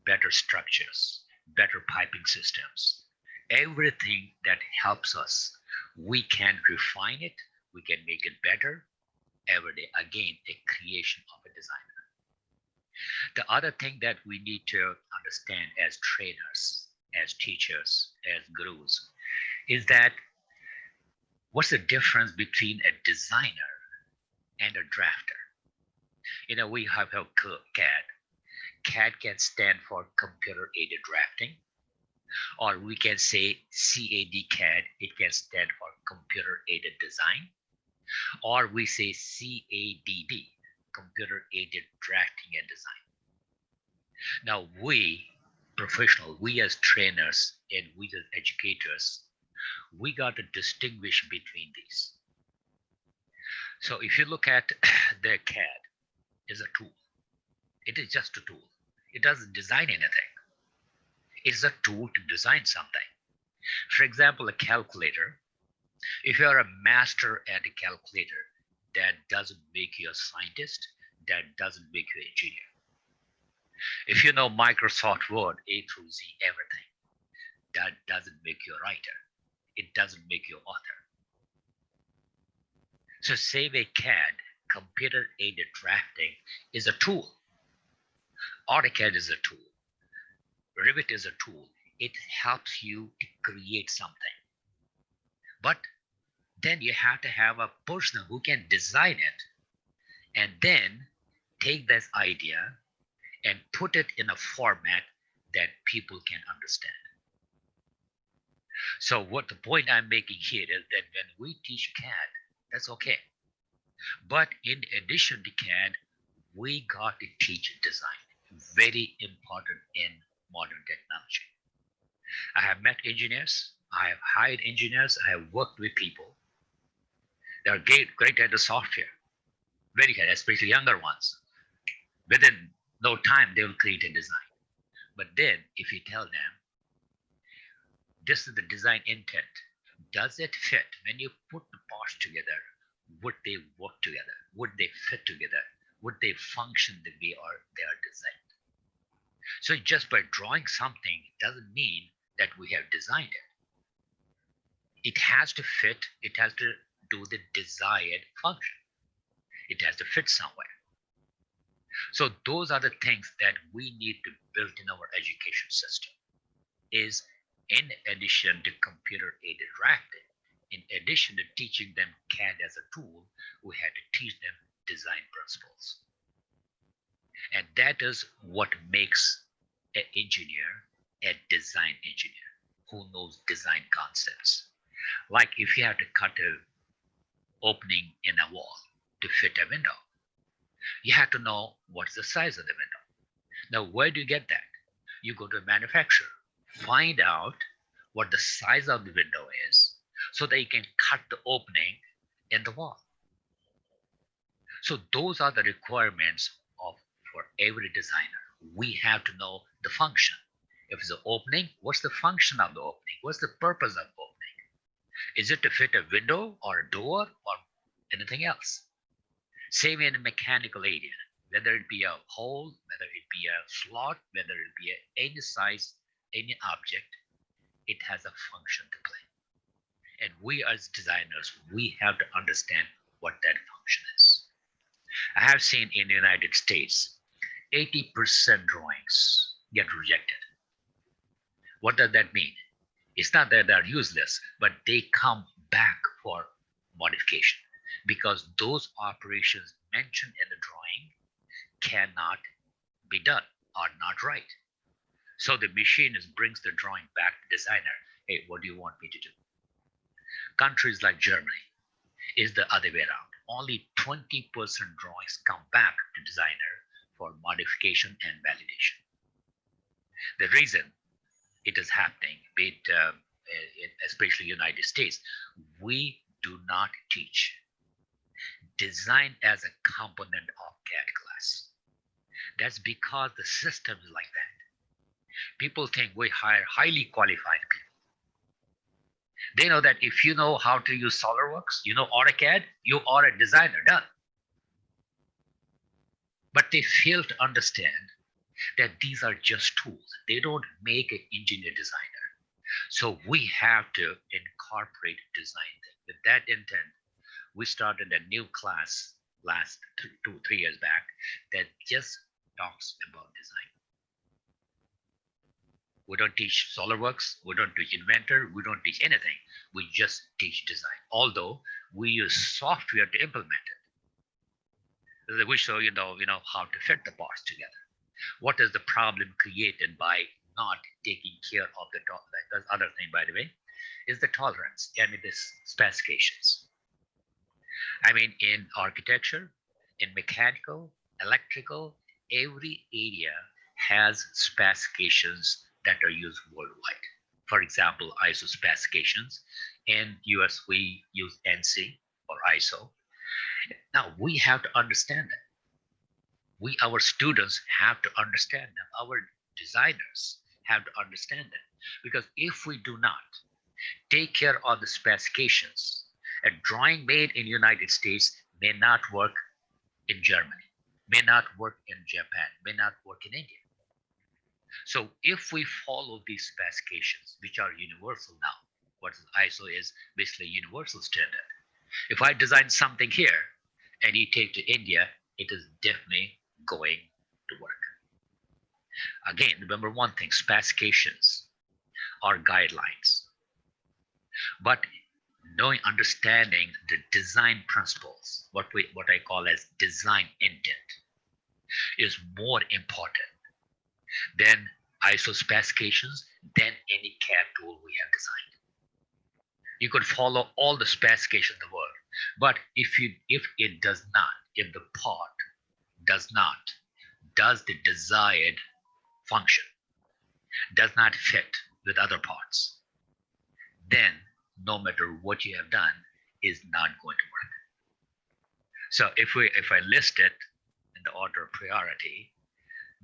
better structures, better piping systems. Everything that helps us, we can refine it, we can make it better every day. Again, a creation of a designer. The other thing that we need to understand as trainers, as teachers, as gurus, is that what's the difference between a designer and a drafter? We have CAD. CAD can stand for computer aided drafting, or we can say CAD, it can stand for computer aided design, or we say CADD, computer aided drafting and design. Now we professionals, we as trainers and we as educators, we got to distinguish between these. So if you look at the CAD is a tool. It is just a tool. It doesn't design anything. It's a tool to design something. For example, a calculator. If you're a master at a calculator, that doesn't make you a scientist. That doesn't make you an engineer. If you know Microsoft Word, A through Z, everything, that doesn't make you a writer. It doesn't make you an author. So save a CAD, computer aided drafting, is a tool. AutoCAD is a tool. Revit is a tool. It helps you to create something. But then you have to have a person who can design it and then take this idea and put it in a format that people can understand. So what the point I'm making here is that when we teach CAD, that's okay. But in addition to CAD, we got to teach design. Very important in modern technology. I have met engineers, I have hired engineers, I have worked with people. They are great at the software, very good, especially younger ones. Within no time, they will create a design. But then if you tell them, this is the design intent, does it fit? When you put the parts together, would they work together? Would they fit together? Would they function the way they are designed? So just by drawing something doesn't mean that we have designed it. It has to fit, it has to do the desired function. It has to fit somewhere. So those are the things that we need to build in our education system, is in addition to computer aided drafting, in addition to teaching them CAD as a tool, we had to teach them design principles. And that is what makes an engineer a design engineer who knows design concepts. Like if you have to cut an opening in a wall to fit a window, you have to know what's the size of the window. Now, where do you get that? You go to a manufacturer, find out what the size of the window is so that you can cut the opening in the wall. So those are the requirements for every designer. We have to know the function. If it's an opening, what's the function of the opening? What's the purpose of the opening? Is it to fit a window or a door or anything else? Same in a mechanical area, whether it be a hole, whether it be a slot, whether it be any size, any object, it has a function to play. And we as designers, we have to understand what that function is. I have seen in the United States, 80% drawings get rejected. What does that mean? It's not that they're useless, but they come back for modification because those operations mentioned in the drawing cannot be done or not right. So the machinist brings the drawing back to designer. Hey, what do you want me to do? Countries like Germany is the other way around. Only 20% drawings come back to designer for modification and validation. The reason it is happening, be it especially United States, we do not teach design as a component of CAD class. That's because the system is like that. People think we hire highly qualified people. They know that if you know how to use SolidWorks, you know AutoCAD, you are a designer, done. But they fail to understand that these are just tools. They don't make an engineer designer. So we have to incorporate design. With that intent, we started a new class last 3 years back that just talks about design. We don't teach SolidWorks, we don't teach Inventor, we don't teach anything. We just teach design. Although we use software to implement it. We show you know how to fit the parts together. What is the problem created by not taking care of the other thing, by the way, is the tolerance. I mean, this specifications. I mean, in architecture, in mechanical, electrical, every area has specifications that are used worldwide. For example, ISO specifications. In US, we use NC or ISO. Now, we have to understand that. Our students have to understand them. Our designers have to understand that. Because if we do not take care of the specifications, a drawing made in the United States may not work in Germany, may not work in Japan, may not work in India. So if we follow these specifications, which are universal now, what ISO is basically a universal standard. If I design something here and you take to India, it is definitely going to work. Again, remember one thing, specifications are guidelines. But knowing, understanding the design principles, what I call as design intent, is more important than ISO specifications, than any CAD tool we have designed. You could follow all the specifications in the world, but if it does not, if the part does the desired function, does not fit with other parts, then no matter what you have done is not going to work. So if I list it in the order of priority,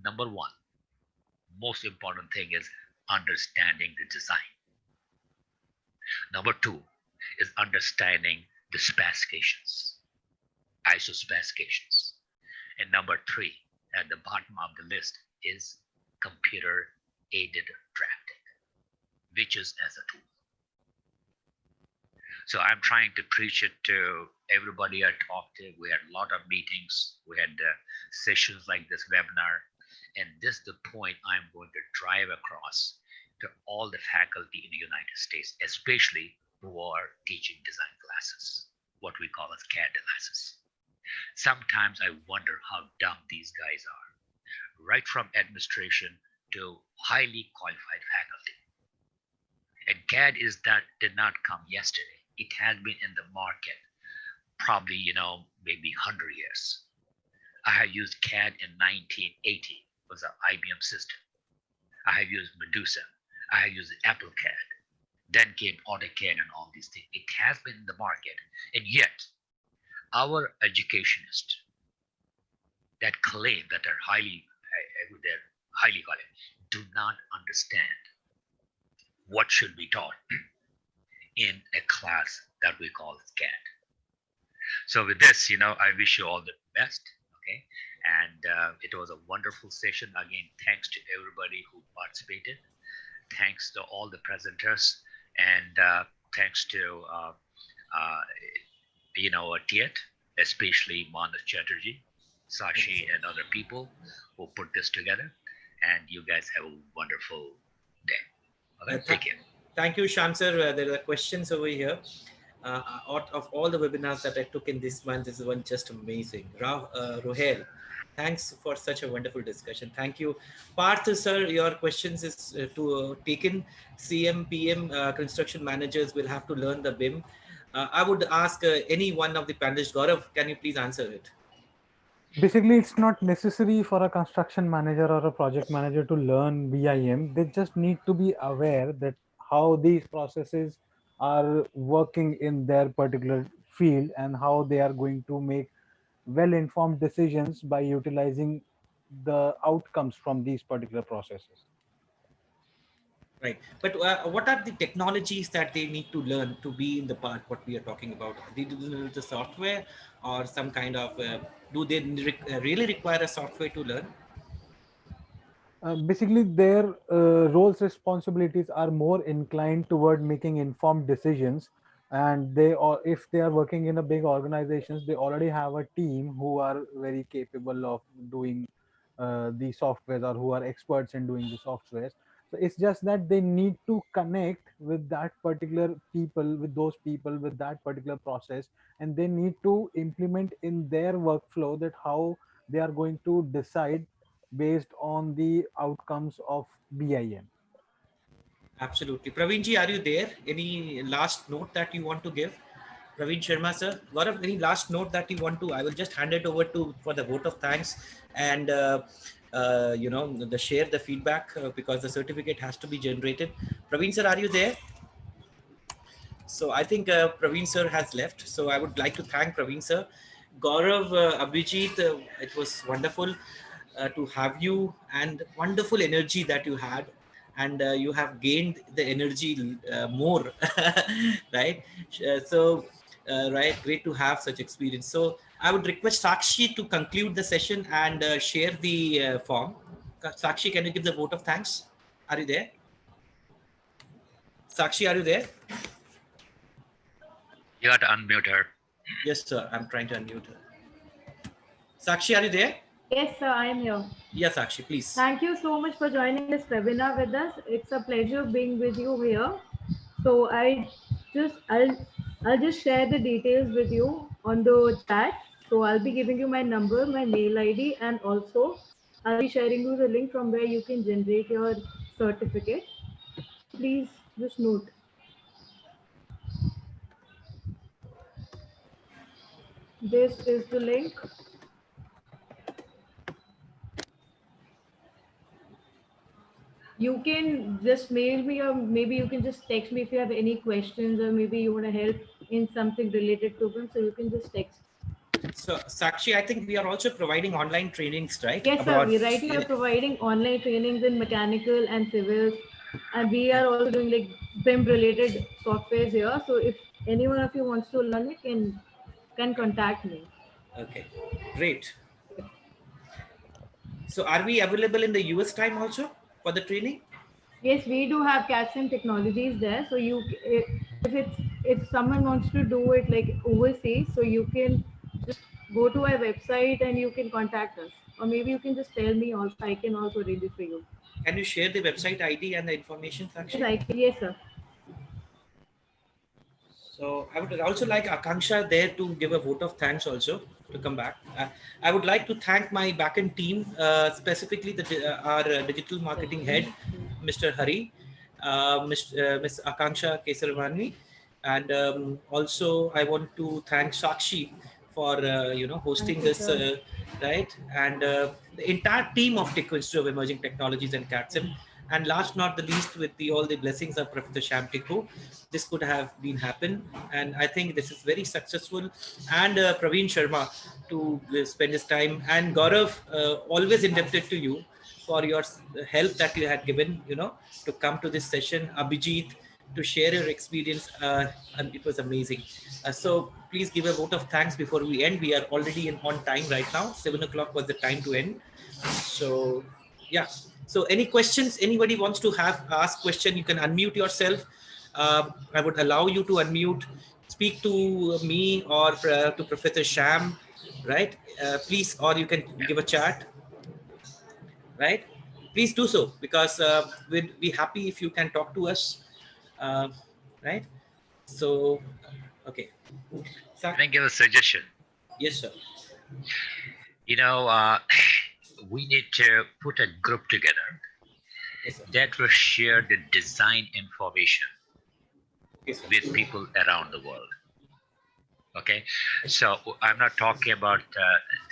number one, most important thing is understanding the design. Number two is understanding the specifications, ISO specifications. And number three, at the bottom of the list, is computer-aided drafting, which is as a tool. So I'm trying to preach it to everybody I talked to. We had a lot of meetings. We had sessions like this webinar. And this is the point I'm going to drive across to all the faculty in the United States, especially who are teaching design classes, what we call as CAD classes. Sometimes I wonder how dumb these guys are, right from administration to highly qualified faculty. And CAD did not come yesterday. It has been in the market probably, maybe 100 years. I have used CAD in 1980. Was an IBM system. I have used Medusa. I have used AppleCAD. Then came AutoCAD and all these things. It has been in the market. And yet, our educationists that claim that they're highly qualified do not understand what should be taught in a class that we call CAD. So with this, I wish you all the best. Okay. And it was a wonderful session. Again, thanks to everybody who participated. Thanks to all the presenters. And thanks to TIET, especially Manash Chatterjee, Sakshi, and other people who put this together. And you guys have a wonderful day. Okay, take care. Thank you, Sham sir. There are questions over here. Out of all the webinars that I took in this month, this is one just amazing. Rohel, thanks for such a wonderful discussion. Thank you. Parth sir, your questions is taken. CM, PM, construction managers will have to learn the BIM. I would ask any one of the panelists. Gaurav, can you please answer it? Basically, it's not necessary for a construction manager or a project manager to learn BIM. They just need to be aware that how these processes are working in their particular field and how they are going to make well-informed decisions by utilizing the outcomes from these particular processes. Right. But what are the technologies that they need to learn to be in the part what we are talking about? Do they know the software or some kind of, do they really require a software to learn? Basically, their roles responsibilities are more inclined toward making informed decisions, and they, or if they are working in a big organizations, they already have a team who are very capable of doing the softwares, or who are experts in doing the softwares. So it's just that they need to connect with that particular people, with those people, with that particular process, and they need to implement in their workflow that how they are going to decide based on the outcomes of BIM. Absolutely. Praveen ji, are you there? Any last note that you want to give? Praveen Sharma sir, Gaurav, any last note that you want to? I will just hand it over to for the vote of thanks and the share the feedback because the certificate has to be generated. Praveen sir, are you there? So I think Praveen sir has left. So I would like to thank Praveen sir. Gaurav, Abhijit, it was wonderful to have you and wonderful energy that you had. And you have gained the energy more, right? Right, great to have such experience. So I would request Sakshi to conclude the session and share the form. Sakshi, can you give the vote of thanks? Are you there? Sakshi, are you there? You got to unmute her. Yes, sir. I'm trying to unmute her. Sakshi, are you there? Yes, sir, I am here. Yes, Sakshi, please. Thank you so much for joining this webinar with us. It's a pleasure being with you here. So I'll just share the details with you on the chat. So I'll be giving you my number, my mail ID, and also I'll be sharing you the link from where you can generate your certificate. Please just note. This is the link. You can just mail me, or maybe you can just text me if you have any questions, or maybe you want to help in something related to them. So you can just text. So Sakshi, I think we are also providing online trainings, right? Yes, sir. We right now are providing online trainings in mechanical and civils, and we are also doing like BIM related softwares here. So if any one of you wants to learn it, can contact me. Okay, great. So are we available in the US time also for the training? Yes, we do have CAD/CAM technologies there. So if someone wants to do it like overseas, so you can just go to our website and you can contact us, or maybe you can just tell me also. I can also read it for you. Can you share the website ID and the information, Sakshi? Yes, sir. So I would also like Akanksha there to give a vote of thanks also to come back. I would like to thank my backend team, specifically our digital marketing head, Mr. Hari, Ms. Akanksha Kesarvani, and also I want to thank Sakshi for hosting this, right, and the entire team of Tickoo Institute of Emerging Technologies and CAD/CAM. And last not the least, with all the blessings of Professor Sham Tickoo, this could have been happen. And I think this is very successful. And Praveen Sharma to spend his time. And Gaurav, always indebted to you for your help that you had given, to come to this session. Abhijit, to share your experience. And it was amazing. So please give a vote of thanks before we end. We are already on time right now. 7 o'clock was the time to end. So, yeah. So any questions, anybody wants to ask question, you can unmute yourself. I would allow you to unmute. speak to me or to Professor Sham, right? Please, or you can give a chat, right? Please do so, because we'd be happy if you can talk to us, uh, right? So, okay. Can I give a suggestion? Yes, sir. You know, we need to put a group together that will share the design information with people around the world. Okay, so I'm not talking about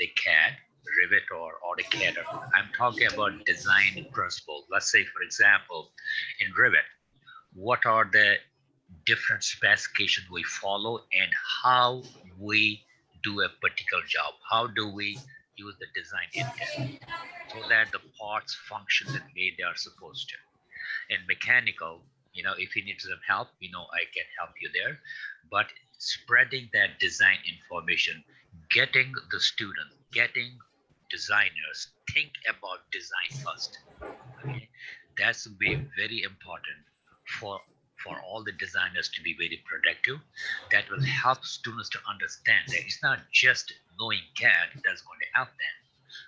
the CAD, Rivet, or AutoCAD. I'm talking about design principle. Let's say, for example, in Rivet, what are the different specifications we follow and how we do a particular job? How do we use the design intent so that the parts function the way they are supposed to? In mechanical, you know, if you need some help, you know, I can help you there. But spreading that design information, getting the students, getting designers think about design first. Okay, that's very important for all the designers to be very productive. That will help students to understand that it's not just knowing CAD that's going to help them.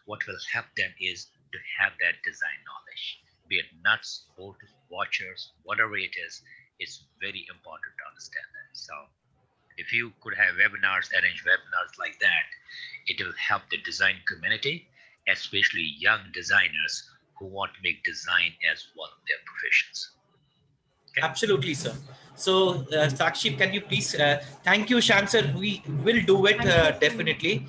What will help them is to have that design knowledge, be it nuts, bolts, washers, whatever it is. It's very important to understand that. So if you could have webinars, arrange webinars like that, it will help the design community, especially young designers who want to make design as one of their professions. Okay. Absolutely, sir. So, Sakshi, can you please, thank you, Sham sir. We will do it definitely.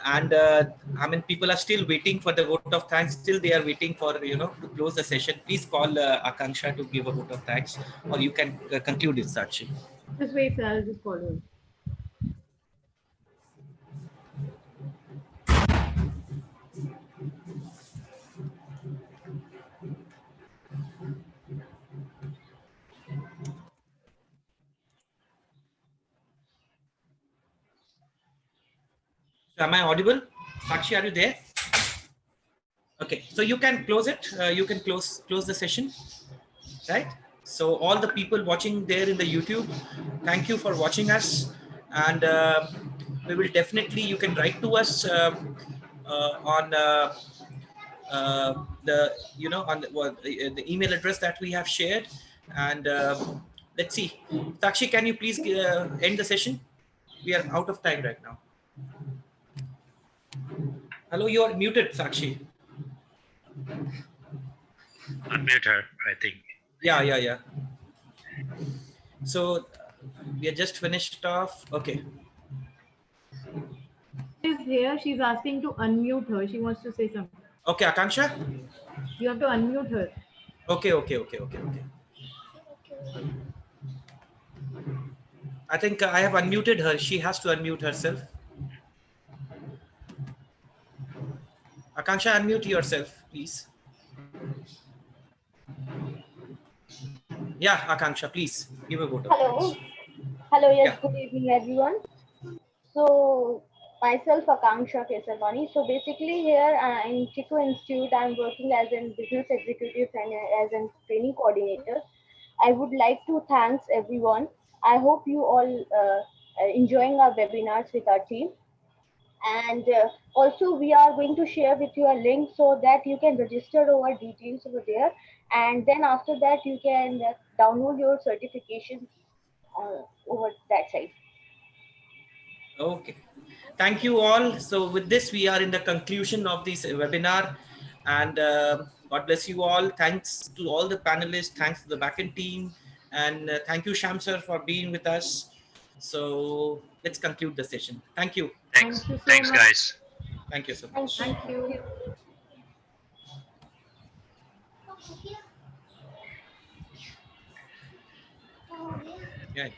And I mean, people are still waiting for the vote of thanks. Still, they are waiting for, you know, to close the session. Please call Akanksha to give a vote of thanks, or you can conclude it, Sakshi. Just wait, sir. I'll just follow him. So am I audible? Sakshi, are you there? Okay, so you can close it. You can close the session, right? So all the people watching there in the YouTube, thank you for watching us, and we will definitely, you can write to us on the, you know, on the email address that we have shared, and let's see. Sakshi, can you please end the session? We are out of time right now. Hello, you are muted, Sakshi. Unmute her, I think. Yeah. So we are just finished off. Okay. She's here. She's asking to unmute her. She wants to say something. Okay, Akanksha. You have to unmute her. Okay. I think I have unmuted her. She has to unmute herself. Akanksha, unmute yourself, please. Yeah, Akanksha, please give a vote of Hello. thanks. Hello, yes, Yeah. good evening, everyone. So, myself, Akanksha Kesarwani. So, basically, here in Tickoo Institute, I'm working as a business executive and as a training coordinator. I would like to thank everyone. I hope you all are enjoying our webinars with our team. And also, we are going to share with you a link so that you can register our details over there. And then after that, you can download your certification over that side. Okay. Thank you all. So with this, we are in the conclusion of this webinar, and God bless you all. Thanks to all the panelists. Thanks to the backend team. And thank you, Sham sir, for being with us. So let's conclude the session. Thank you. Thanks. Thank you so Thanks, much. guys. Thank you so Thank much. Thank you. Yeah.